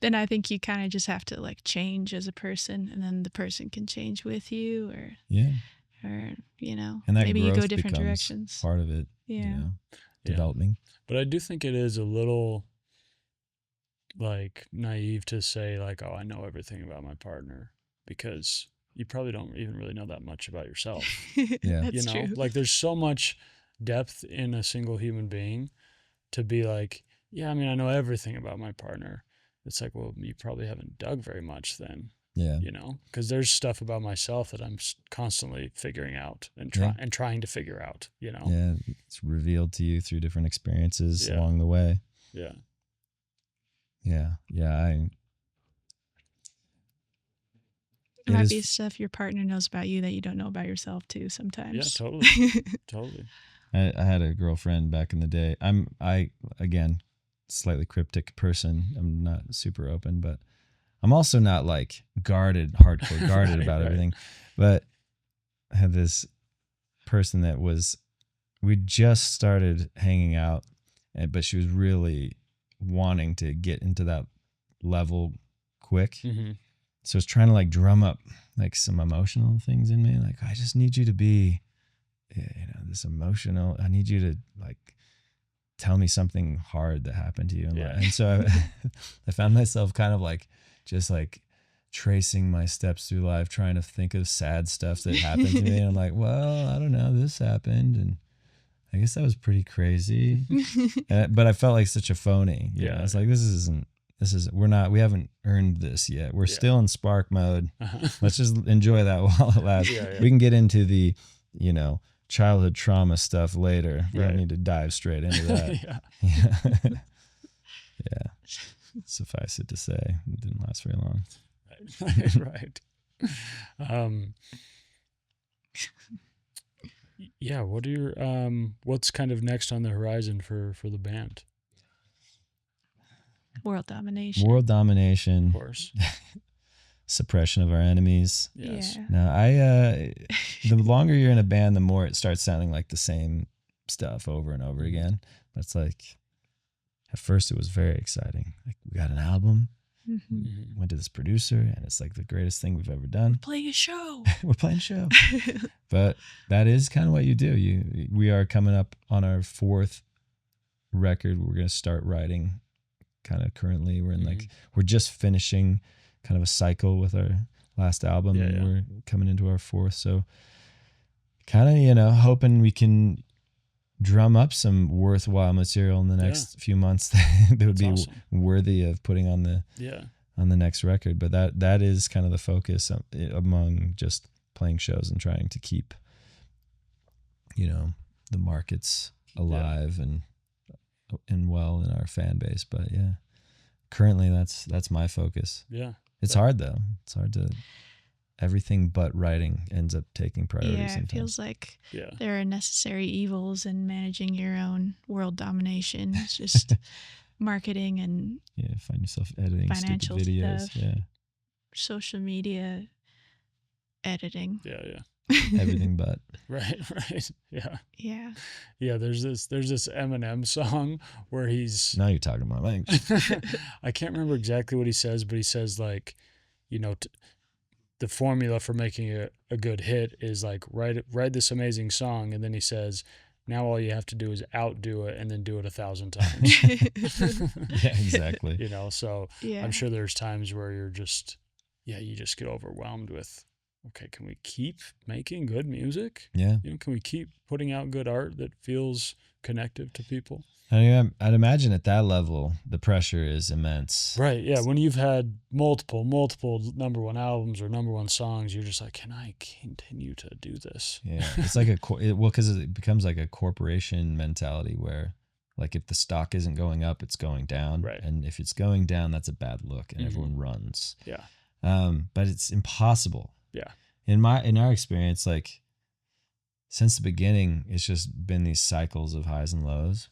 then I think you kind of just have to like change as a person and then the person can change with you Yeah. or And that maybe you go growth different becomes directions. part of it, Yeah. Yeah. developing. But I do think it is a little like naive to say like, oh, I know everything about my partner, because you probably don't even really know that much about yourself. Yeah. That's true. Like there's so much depth in a single human being to be like, yeah, I mean, I know everything about my partner. It's like, well, you probably haven't dug very much then, Yeah. because there's stuff about myself that I'm constantly figuring out and trying to figure out, Yeah. It's revealed to you through different experiences Yeah. along the way. Yeah. Yeah. Yeah. It might be stuff your partner knows about you that you don't know about yourself too sometimes. Yeah, totally. Totally. I had a girlfriend back in the day. Again, slightly cryptic person. I'm not super open, but I'm also not like hardcore guarded about everything. But I had this person that we just started hanging out, but she was really wanting to get into that level quick. Mm-hmm. So I was trying to like drum up like some emotional things in me. Like, I just need you to be, this emotional. I need you to like tell me something hard that happened to you. And so I found myself kind of like just like tracing my steps through life, trying to think of sad stuff that happened to me. And I'm like, well, I don't know, this happened, and I guess that was pretty crazy. But I felt like such a phony. I was like, we haven't earned this yet. We're still in spark mode. Let's just enjoy that while it lasts. We can get into the, childhood trauma stuff later. We don't need to dive straight into that. Yeah. Suffice it to say, it didn't last very long. Right. Yeah. What are your what's kind of next on the horizon for the band? World domination. Of course. Suppression of our enemies. Yes. Yeah. Now, the longer you're in a band, the more it starts sounding like the same stuff over and over again. But it's like, at first it was very exciting. Like, we got an album, went to this producer, and it's like the greatest thing we've ever done. Play a show. We're playing a show. But that is kind of what you do. We are coming up on our 4th record. We're going to start writing kind of currently. We're in we're just finishing kind of a cycle with our last album, and we're coming into our 4th. So kind of, hoping we can drum up some worthwhile material in the next few months that would be worthy of putting on the next record. But that is kind of the focus among just playing shows and trying to keep, the markets alive and well in our fan base. But currently that's my focus. It's hard though. It's hard to, everything but writing ends up taking priority sometimes. It feels like there are necessary evils in managing your own world domination. It's just marketing and find yourself editing financial stupid videos. Stuff, social media editing. Everything but. Right. Yeah. There's this Eminem song where he's. Now you're talking my language. I can't remember exactly what he says, but he says like, the formula for making a good hit is like write this amazing song, and then he says, now all you have to do is outdo it and then do it 1,000 times. Yeah, exactly. So I'm sure there's times where you're just, you just get overwhelmed with, okay, can we keep making good music? Yeah. Can we keep putting out good art that feels connective to people? I'd imagine at that level, the pressure is immense. Right. Yeah. When you've had multiple #1 albums or #1 songs, you're just like, can I continue to do this? Yeah. It's like because it becomes like a corporation mentality where, like, if the stock isn't going up, it's going down. Right. And if it's going down, that's a bad look, and everyone runs. Yeah. But it's impossible. Yeah. In our experience, like, since the beginning, it's just been these cycles of highs and lows.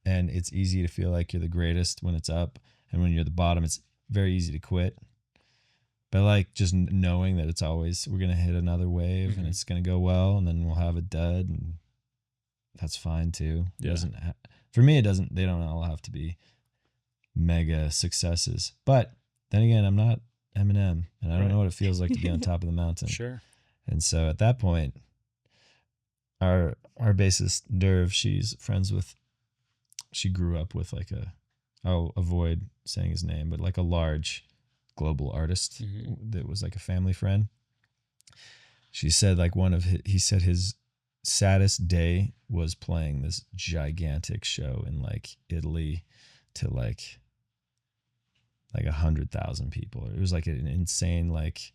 And it's easy to feel like you're the greatest when it's up. And when you're at the bottom, it's very easy to quit. But like just knowing that it's always, we're going to hit another wave and it's going to go well. And then we'll have a dud. And that's fine too. It Yeah. doesn't for me, it doesn't, they don't all have to be mega successes. But then again, I'm not Eminem, and I don't Right. know what it feels like to be on top of the mountain. Sure. And so at that point, our bassist Derv, she grew up with like I'll avoid saying his name, but like a large global artist that was like a family friend. She said like he said his saddest day was playing this gigantic show in like Italy to like 100,000 people. It was like an insane like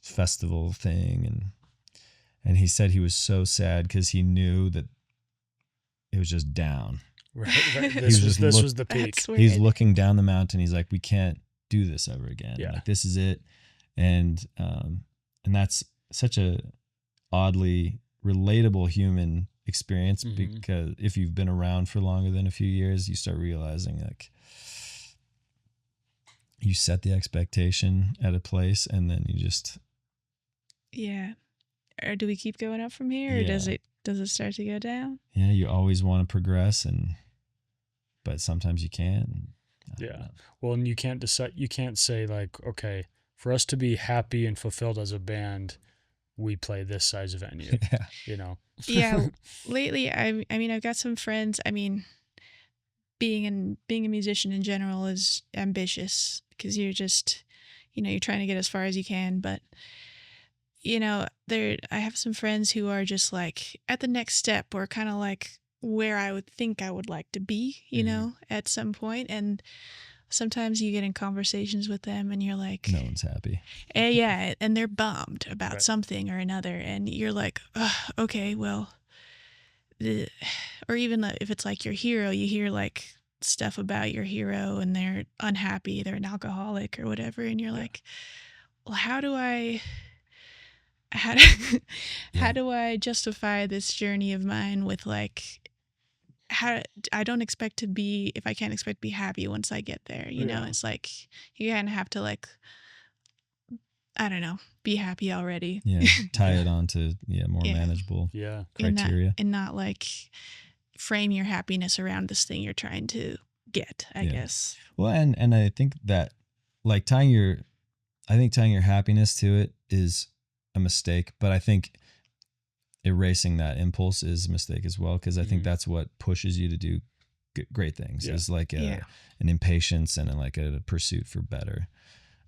festival thing, and he said he was so sad because he knew that it was just down. Right. This was the peak. He's looking down the mountain. He's like, we can't do this ever again. Yeah. Like, this is it. And that's such a oddly relatable human experience, because if you've been around for longer than a few years, you start realizing like you set the expectation at a place and then you just. Yeah. Or do we keep going up from here, or does it start to go down? Yeah, you always want to progress, but sometimes you can't. Yeah. Well, and you can't decide. You can't say like, okay, for us to be happy and fulfilled as a band, we play this size venue. Yeah. You know. Yeah. Lately, I mean, I've got some friends. I mean, being a musician in general is ambitious, because you're just, you're trying to get as far as you can, but. I have some friends who are just like at the next step, or kind of like where I would think I would like to be, at some point. And sometimes you get in conversations with them and you're like, no one's happy. Yeah. And they're bummed about something or another. And you're like, oh, okay, well, or even if it's like your hero, you hear like stuff about your hero and they're unhappy, they're an alcoholic or whatever. And you're like, well, how do I justify this journey of mine with like, how I don't expect to be, if I can't expect to be happy once I get there, it's like, you kind of have to like, I don't know, be happy already. Yeah. Tie it on to more manageable criteria. And not like frame your happiness around this thing you're trying to get, I guess. Well, and I think that like tying your happiness to it is a mistake, but I think erasing that impulse is a mistake as well, because I think that's what pushes you to do great things. Is like an impatience and like a pursuit for better.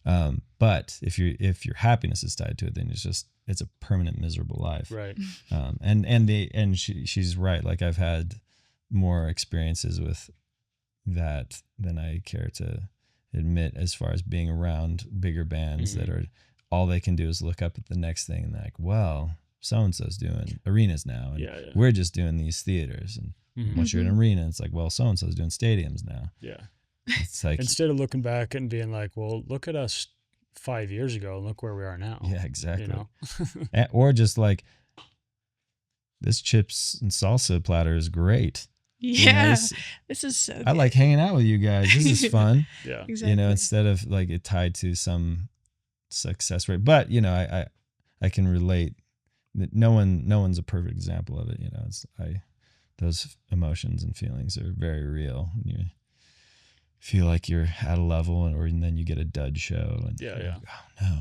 But if your happiness is tied to it, then it's a permanent miserable life. Right. And she's right. Like, I've had more experiences with that than I care to admit, as far as being around bigger bands that are, all they can do is look up at the next thing and they're like, well, so-and-so's doing arenas now. And we're just doing these theaters. And once you're in an arena, it's like, well, so-and-so's doing stadiums now. Yeah. It's like, instead of looking back and being like, well, look at us 5 years ago and look where we are now. Yeah, exactly. Or just like, this chips and salsa platter is great. Yeah. This is so good. I like hanging out with you guys. This is fun. Yeah. Exactly. Instead of like it tied to some success rate. But, I can relate that no one's a perfect example of it. Those emotions and feelings are very real. And you feel like you're at a level, and then you get a dud show. And like, oh no.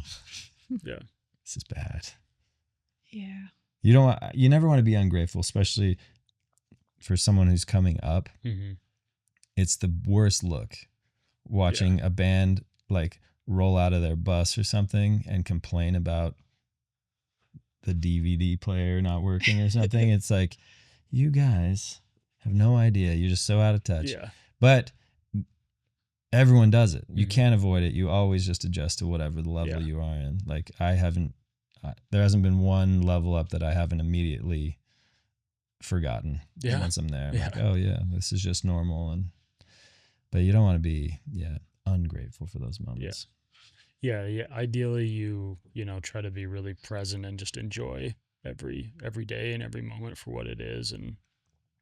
Yeah. This is bad. Yeah. You never want to be ungrateful, especially for someone who's coming up. It's the worst look watching a band like roll out of their bus or something and complain about the DVD player not working or something. It's like, you guys have no idea. You're just so out of touch. Yeah. But everyone does it. You can't avoid it. You always just adjust to whatever the level you are in. Like, there hasn't been one level up that I haven't immediately forgotten once I'm there. I'm like, oh yeah, this is just normal. But you don't want to be ungrateful for those moments. Yeah. Ideally, you try to be really present and just enjoy every day and every moment for what it is, and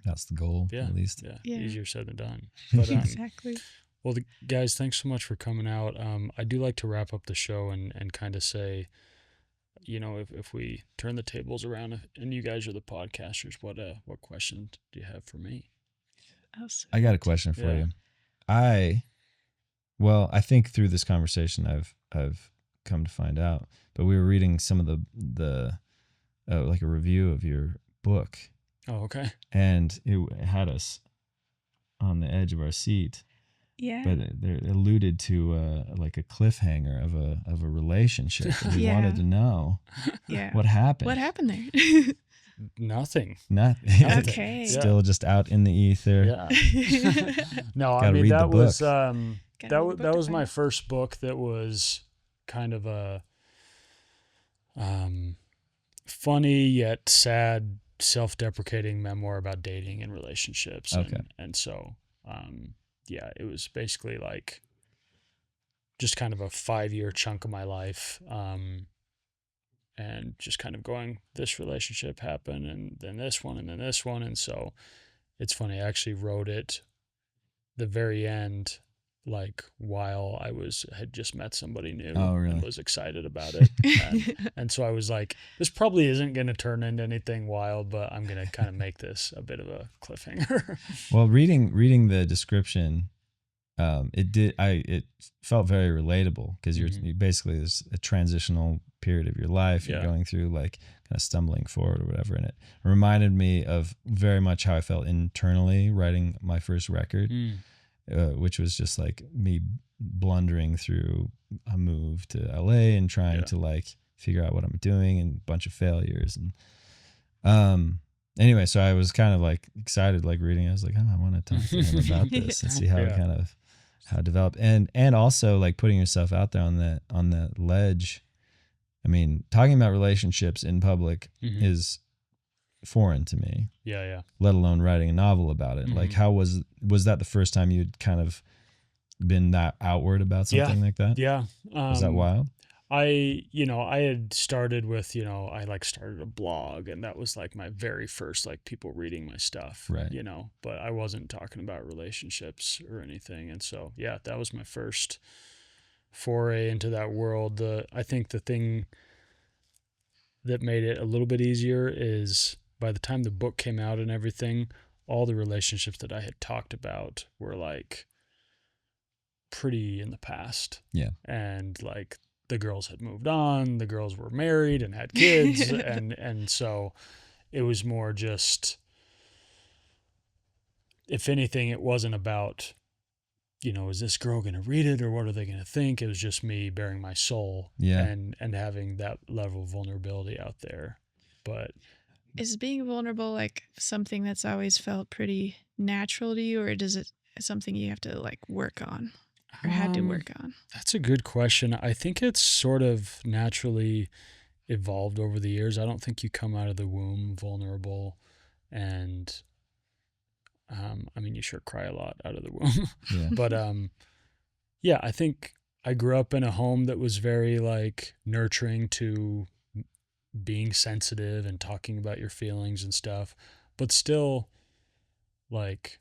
that's the goal. At least. Yeah. Easier said than done. But Exactly. Well, guys, thanks so much for coming out. I do like to wrap up the show and kind of say, if we turn the tables around and you guys are the podcasters, what question do you have for me? Oh, I got a question for Yeah. you. I think through this conversation I've come to find out, but we were reading some of the like a review of your book, Oh, okay. and it had us on the edge of our seat. Yeah. But it alluded to like a cliffhanger of a relationship. And we Yeah. wanted to know Yeah. what happened. What happened there? Nothing. Nothing. Okay. Still just out in the ether. Yeah. No, I Gotta mean read the that was book. that was my first book that was kind of a funny yet sad, self-deprecating memoir about dating and relationships. Okay. And so yeah, it was basically like just kind of a 5-year chunk of my life. And just kind of going, this relationship happened, and then this one, and then this one. And so it's funny, I actually wrote it the very end, like while I had just met somebody new. Oh, really? And was excited about it. And so I was like, this probably isn't going to turn into anything wild, but I'm going to kind of make this a bit of a cliffhanger. Well, reading the description, it felt very relatable, because you basically, there's a transitional period of your life. You're going through, like, kind of stumbling forward or whatever. And it reminded me of very much how I felt internally writing my first record, which was just like me blundering through a move to LA and trying to like figure out what I'm doing, and a bunch of failures. And, anyway, so I was kind of like excited, like reading. I was like, I want to talk to him about this and see how it kind of, how it developed. And also like putting yourself out there on that ledge. I mean, talking about relationships in public is foreign to me. Yeah. Let alone writing a novel about it. Like, how was that the first time you'd kind of been that outward about something like that? Yeah. Was that wild? I had started with, I like started a blog, and that was like my very first, like, people reading my stuff, right? But I wasn't talking about relationships or anything. And so, yeah, that was my first foray into that world. I think the thing that made it a little bit easier is by the time the book came out and everything, all the relationships that I had talked about were like pretty in the past. Yeah. And like, the girls had moved on, the girls were married and had kids. and so it was more just, if anything, it wasn't about, is this girl going to read it, or what are they going to think? It was just me bearing my soul and having that level of vulnerability out there. But is being vulnerable like something that's always felt pretty natural to you, or is it something you have to like work on, or had to work on? That's a good question. I think it's sort of naturally evolved over the years. I don't think you come out of the womb vulnerable, and I mean, you sure cry a lot out of the womb. Yeah. But yeah, I think I grew up in a home that was very like nurturing to being sensitive and talking about your feelings and stuff, but still, like,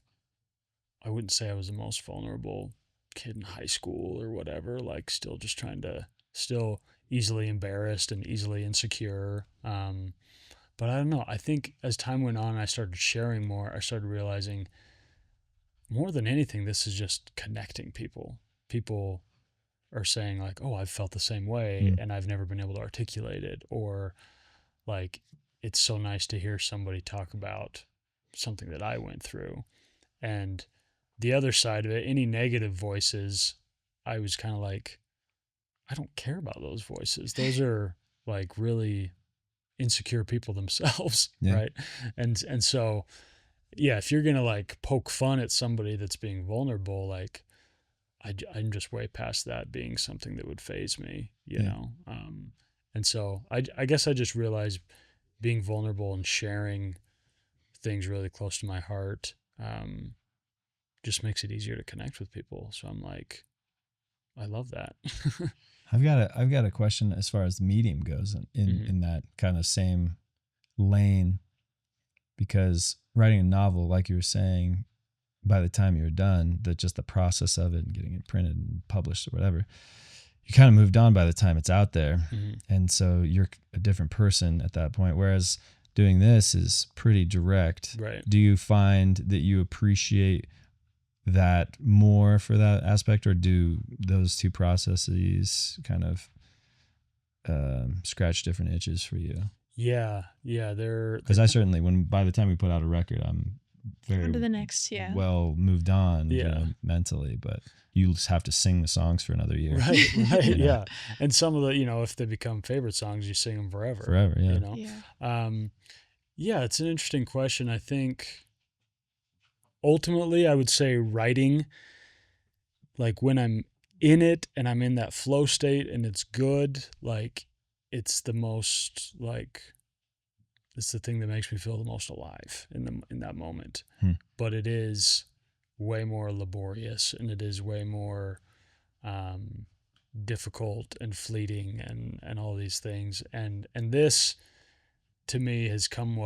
I wouldn't say I was the most vulnerable kid in high school or whatever, like still just still easily embarrassed and easily insecure. But I don't know. I think as time went on, I started sharing more. I started realizing more than anything, this is just connecting people. People are saying like, oh, I've felt the same way and I've never been able to articulate it. Or like, it's so nice to hear somebody talk about something that I went through. And the other side of it, any negative voices, I was kind of like, I don't care about those voices. Those are like really insecure people themselves, right? And so, yeah, if you're gonna like poke fun at somebody that's being vulnerable, like I'm just way past that being something that would faze me, you know. And so I guess I just realized being vulnerable and sharing things really close to my heart just makes it easier to connect with people. So I'm like, I love that. I've got a question as far as the medium goes in that kind of same lane, because writing a novel, like you were saying, by the time you're done, just the process of it and getting it printed and published or whatever, you kind of moved on by the time it's out there. Mm-hmm. And so you're a different person at that point. Whereas doing this is pretty direct. Right. Do you find that you appreciate that more for that aspect, or do those two processes kind of scratch different itches for you? Yeah. They're Because I certainly, by the time we put out a record, I'm very On to the next, yeah. well moved on, Yeah. mentally, but you just have to sing the songs for another year. right. You know? Yeah. And some of the, if they become favorite songs, you sing them forever. Forever, yeah. You know? Yeah. Yeah, it's an interesting question. I think ultimately I would say writing, like when I'm in it and I'm in that flow state and it's good, like it's the most like it's the thing that makes me feel the most alive in that moment. But it is way more laborious, and it is way more difficult and fleeting and all these things. And this to me has come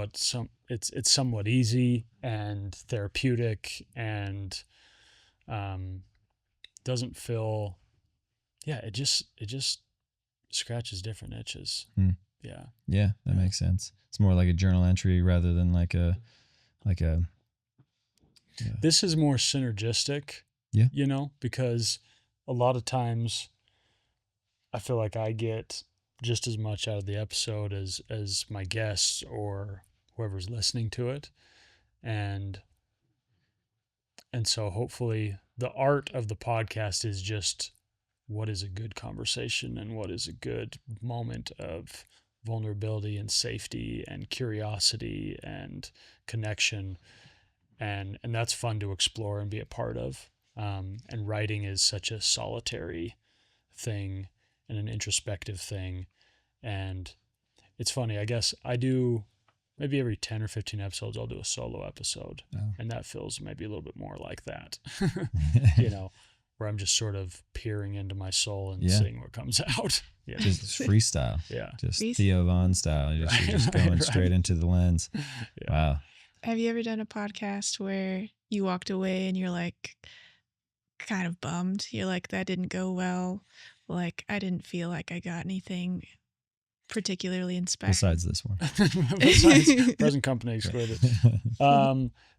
it's somewhat easy and therapeutic and doesn't feel it just scratches different itches. Yeah, that makes sense. It's more like a journal entry rather than like a This is more synergistic. Yeah. Because a lot of times I feel like I get just as much out of the episode as my guests or whoever's listening to it. And so hopefully the art of the podcast is just what is a good conversation and what is a good moment of vulnerability and safety and curiosity and connection. And that's fun to explore and be a part of. And writing is such a solitary thing and an introspective thing. And it's funny, I guess I do maybe every 10 or 15 episodes, I'll do a solo episode. Oh. And that feels maybe a little bit more like that, where I'm just sort of peering into my soul and seeing what comes out. Yeah. Just freestyle. Yeah. Just Theo Von style. You're just going straight into the lens. Yeah. Wow. Have you ever done a podcast where you walked away and you're like kind of bummed? You're like, that didn't go well. Like, I didn't feel like I got anything particularly inspiring. Besides this one. Besides present company excluded.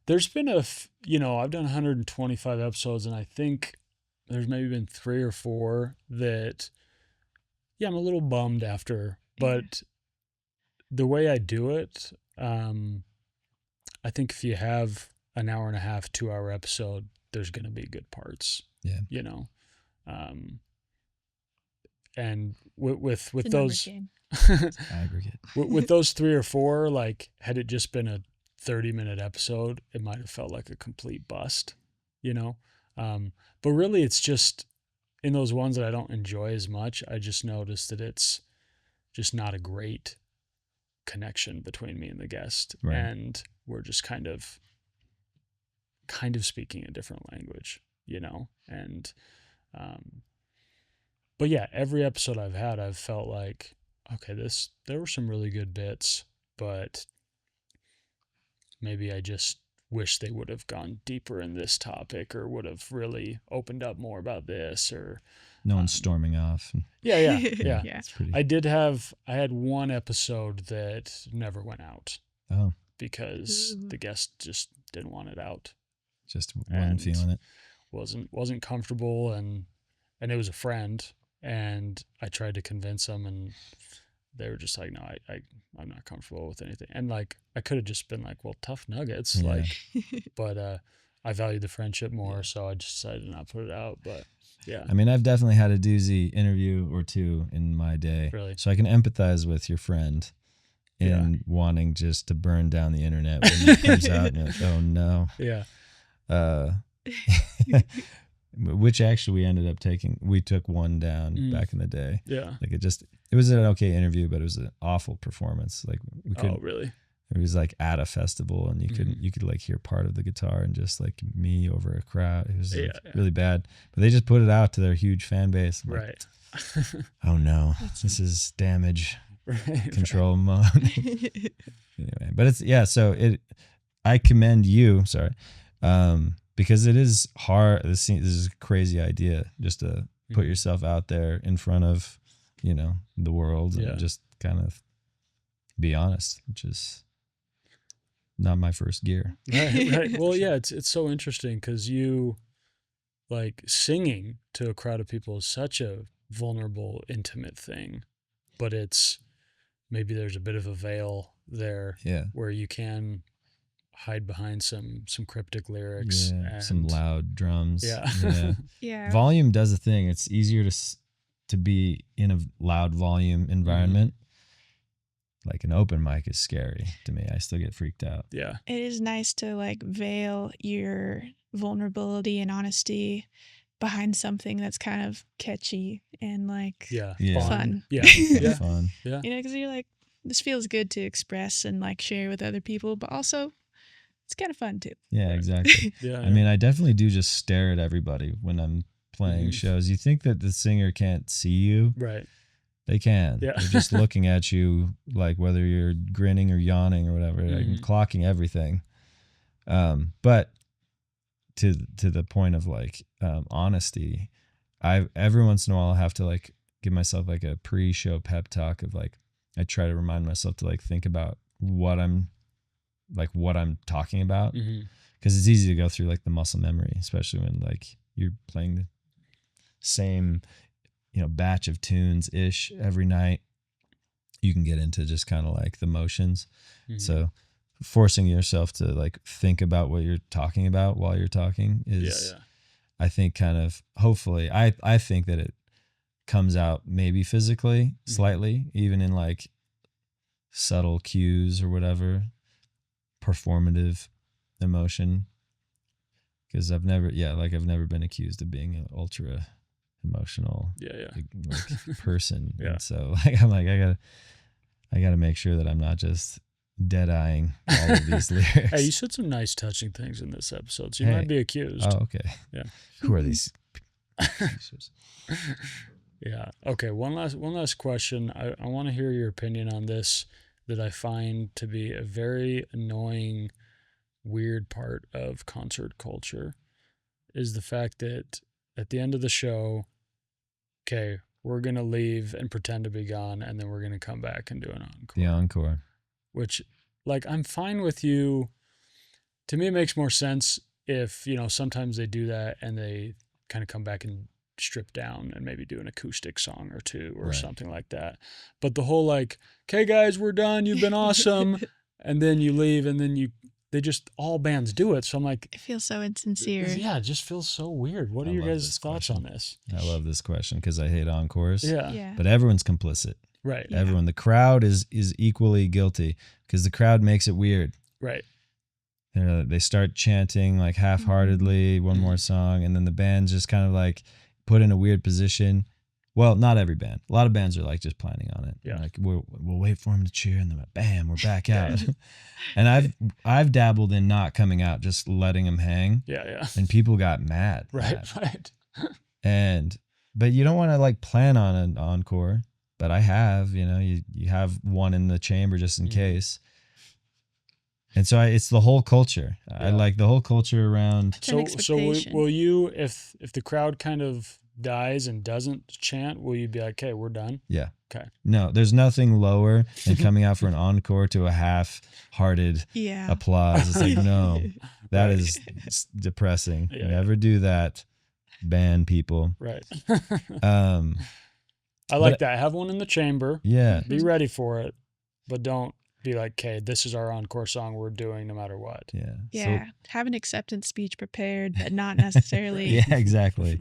There's been I've done 125 episodes, and I think there's maybe been 3 or 4 that, I'm a little bummed after, but the way I do it, I think if you have an hour and a half, 2-hour episode, there's going to be good parts. Yeah. And with It's a those aggregate. with those 3 or 4, like had it just been a 30-minute episode, it might have felt like a complete bust, but really it's just in those ones that I don't enjoy as much, I just noticed that it's just not a great connection between me and the guest. Right. And we're just kind of speaking a different language, and but yeah, every episode I've had, I've felt like, okay, there were some really good bits, but maybe I just wish they would have gone deeper in this topic or would have really opened up more about this, or no one's storming off. Yeah. It's pretty. I had one episode that never went out. Oh. Because the guest just didn't want it out. Just wasn't feeling it. Wasn't comfortable, and it was a friend, and I tried to convince them, and they were just like, no, I'm not comfortable with anything. And like, I could have just been like, well, tough nuggets, but I valued the friendship more, so I just decided to not put it out. But yeah, I mean, I've definitely had a doozy interview or two in my day, really, so I can empathize with your friend in wanting just to burn down the internet when it comes out, and you're like, oh no, which actually we took one down back in the day. Like it was an okay interview, but it was an awful performance. Like we couldn't. Oh, really? It was like at a festival, and you could like hear part of the guitar and just like me over a crowd. It was really bad, but they just put it out to their huge fan base. I'm right. Like, oh no, this is damage control mode. Anyway, but I commend you. Sorry. Because it is hard. This is a crazy idea, just to put Mhm. yourself out there in front of, the world Yeah. and just kind of be honest, which is not my first gear. Right. Well, yeah, it's so interesting because you like singing to a crowd of people is such a vulnerable, intimate thing, but it's maybe there's a bit of a veil there Yeah. where you can hide behind some cryptic lyrics Yeah. Some and loud drums. yeah. Yeah. Yeah. Volume does a thing. It's easier to be in a loud volume environment. Like an open mic is scary to me. I still get freaked out. Yeah. It is nice to like veil your vulnerability and honesty behind something that's kind of catchy and like Yeah. Yeah. fun. Yeah. It's Yeah. fun. Yeah. You know, because you're like, this feels good to express and like share with other people, but also it's kind of fun too. Yeah, Right. exactly. Yeah. I mean, I definitely do just stare at everybody when I'm playing Mhm. shows. You think that the singer can't see you? Right. They can. Yeah. They're just looking at you, like whether you're grinning or yawning or whatever. Like, Mhm. clocking everything. But to the point of like honesty, every once in a while I have to like give myself like a pre-show pep talk of like, I try to remind myself to like think about what I'm talking about, Mhm. because it's easy to go through like the muscle memory, especially when like you're playing the same batch of tunes ish every night. You can get into just kind of like the motions. Mhm. So forcing yourself to like think about what you're talking about while you're talking is, Yeah. I think, kind of, hopefully, I think that it comes out maybe physically slightly, even in like subtle cues or whatever, performative emotion. Because I've never been accused of being an ultra emotional Yeah. like person. Yeah. And so like I'm like, I gotta make sure that I'm not just dead eyeing all of these lyrics. Hey, you said some nice, touching things in this episode, so you Hey. might be accused. Oh, okay. Yeah. Who are these? Yeah. Okay. One last question. I want to hear your opinion on this that I find to be a very annoying, weird part of concert culture is the fact that at the end of the show, okay, we're going to leave and pretend to be gone, and then we're going to come back and do an encore. The encore. Which, like, I'm fine with you. To me, it makes more sense if, sometimes they do that and they kind of come back and strip down and maybe do an acoustic song or two or Right. something like that. But the whole like, okay, guys, we're done. You've been awesome. And then you leave and then they just, all bands do it. So I'm like, It feels so insincere. yeah, it just feels so weird. What are I your love guys' this thoughts question. on this? I love this question because I hate encores. Yeah. Yeah. But everyone's complicit. Right. Yeah. Everyone. The crowd is equally guilty because the crowd makes it weird. Right. They start chanting like half-heartedly one more song, and then the band's just kind of like put in a weird position. Well, not every band. A lot of bands are like just planning on it. Yeah. Like we'll wait for them to cheer, and then bam, we're back out. And I've dabbled in not coming out, just letting them hang, Yeah. and people got mad. Right. But you don't want to like plan on an encore. But I have, you have one in the chamber just in case. And so it's the whole culture. I Yeah. like the whole culture around. It's an So expectation. will you, if the crowd kind of dies and doesn't chant, will you be like, okay, we're done? Yeah. Okay. No, there's nothing lower than coming out for an encore to a half-hearted Yeah. applause. It's like, no, that Right. is depressing. Yeah. Never do that, band people. Right. Um, I like that. Have one in the chamber. yeah. Be ready for it, but don't be like, okay, this is our encore song we're doing no matter what. Yeah. Yeah. Have an acceptance speech prepared, but not necessarily. Yeah, exactly.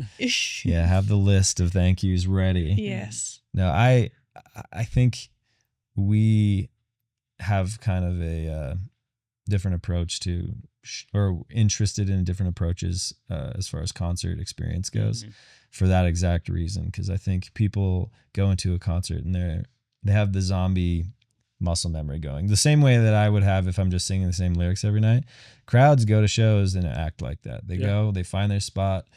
Yeah, have the list of thank yous ready. Yes. No, I think we have kind of a different approach to, or interested in different approaches as far as concert experience goes, for that exact reason. Because I think people go into a concert and they have the zombie muscle memory going, the same way that I would have if I'm just singing the same lyrics every night. Crowds go to shows and act like that. They go, they find their spot,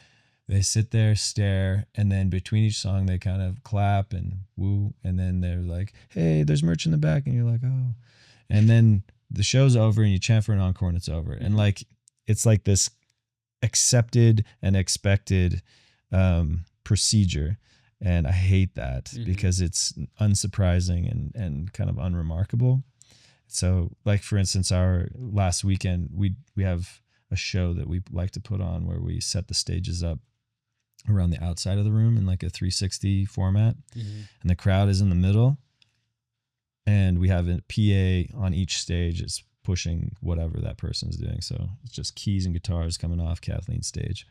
they sit there, stare, and then between each song they kind of clap and woo, and then they're like, hey, there's merch in the back, and you're like, oh, and then the show's over and you chant for an encore and it's over. And like, it's like this accepted and expected procedure. And I hate that Mhm. because it's unsurprising and kind of unremarkable. So like, for instance, our last weekend, we have a show that we like to put on where we set the stages up around the outside of the room in like a 360 format, Mhm. and the crowd is in the middle, and we have a PA on each stage is pushing whatever that person's doing. So it's just keys and guitars coming off Kathleen's stage.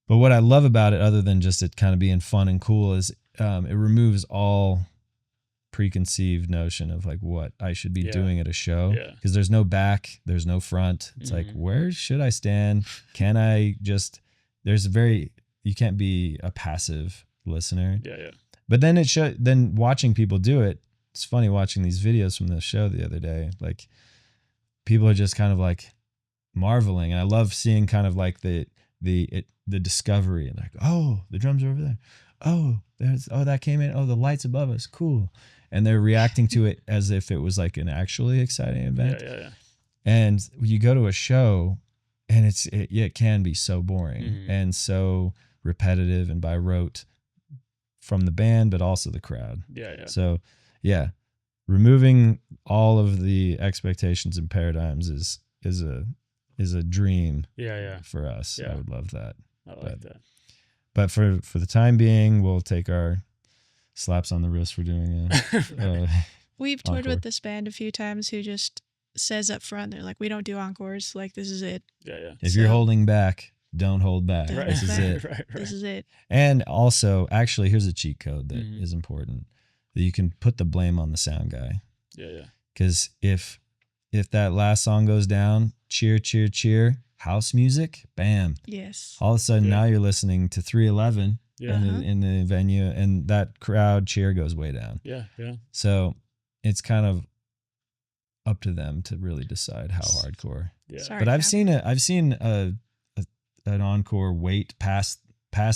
But what I love about it, other than just it kind of being fun and cool, is it removes all preconceived notion of like what I should be Yeah. doing at a show, Yeah. because there's no back, there's no front. It's like, Mhm. where should I stand? Can I just, you can't be a passive listener. Yeah. But then then watching people do it, it's funny watching these videos from the show the other day. Like, people are just kind of like marveling, and I love seeing kind of like the discovery, and like, oh, the drums are over there. Oh, that came in. Oh, the lights above us. Cool. And they're reacting to it as if it was like an actually exciting event. Yeah. And you go to a show, and it can be so boring Mhm. and so repetitive and by rote from the band, but also the crowd. Yeah. So yeah, removing all of the expectations and paradigms is a dream Yeah. for us. Yeah. I would love that. I like that. But for the time being, we'll take our slaps on the wrist for doing We've toured encore. with this band a few times who just says up front, they're like, we don't do encores. Like, this is it. Yeah. If you're So- holding back, don't hold back. Don't This hold is back. it. Right. This is it. And also, actually, here's a cheat code that Mhm. is important. That you can put the blame on the sound guy. Yeah. Because if that last song goes down, cheer, cheer, cheer, house music, bam. Yes. All of a sudden, Yeah. now you're listening to 311 Yeah. in the venue, and that crowd cheer goes way down. Yeah. So it's kind of up to them to really decide how hardcore. Yeah. Sorry, But I've Catherine. seen an encore wait past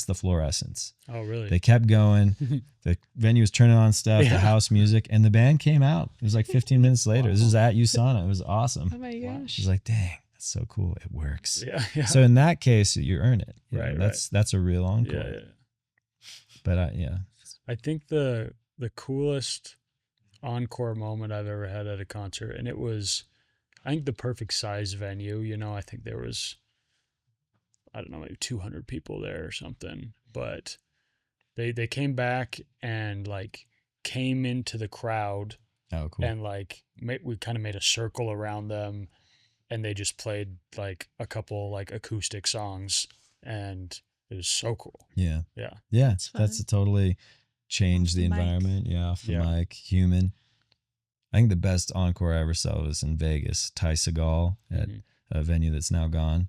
the fluorescence. Oh, really? They kept going. The venue was turning on stuff, Yeah. the house music, and the band came out. It was like 15 minutes later. This Wow. was at USANA. It was awesome. Oh my Wow. gosh. It was like, dang, that's so cool. It works. Yeah. So in that case, you earn it. You know, Right, that's a real encore. Yeah. But I think the coolest encore moment I've ever had at a concert, and it was, I think, the perfect size venue. You know, I think there was, I don't know, maybe 200 people there or something. But they came back and like came into the crowd, oh, cool. and like we kind of made a circle around them, and they just played like a couple like acoustic songs, and it was so cool. Yeah. Yeah. That's That's fun. a totally changed Off the the mic. environment. Yeah, off the Yeah. mic, human. I think the best encore I ever saw was in Vegas, Ty Segall at Mhm. a venue that's now gone.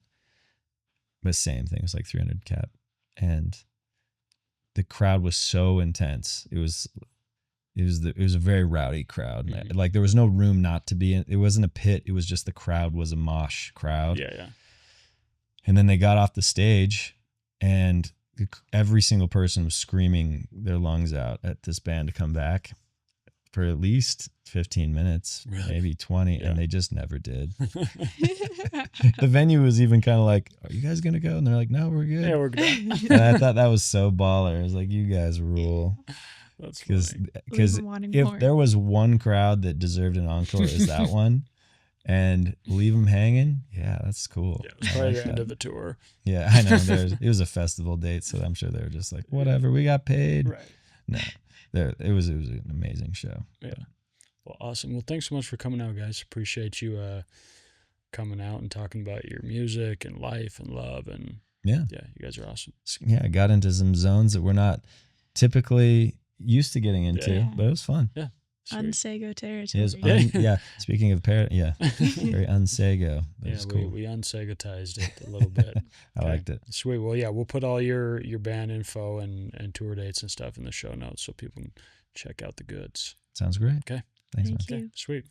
But same thing, it was like 300 cap. And the crowd was so intense. It was a very rowdy crowd. Mhm. Like, there was no room not to be in. It wasn't a pit. It was just the crowd was a mosh crowd. Yeah. And then they got off the stage, and every single person was screaming their lungs out at this band to come back for at least 15 minutes, Really? maybe 20, Yeah. and they just never did. The venue was even kind of like, are you guys going to go? And they're like, no, we're good. Yeah, we're good. And I thought that was so baller. I was like, you guys rule. That's Because funny. because them wanting if more. there was one crowd that deserved an encore, is that one. And leave them hanging. Yeah, that's cool. Yeah, it was I probably like the end that. of the tour. Yeah, I know. It was a festival date, so I'm sure they were just like, whatever, we got paid. Right. No, it was an amazing show. Well, awesome. Well, thanks so much for coming out, guys. Appreciate you coming out and talking about your music and life and love. And Yeah. you guys are awesome. Yeah, I got into some zones that we're not typically used to getting into, Yeah. but it was fun. On Sweet. Sego It territory. was Yeah. Speaking of very unsego. That Yeah, was cool. we unsegotized it a little bit. I Okay. liked it. Sweet. Well, yeah, we'll put all your band info and tour dates and stuff in the show notes so people can check out the goods. Sounds great. Okay. Thanks, Thank man. you. Okay, sweet.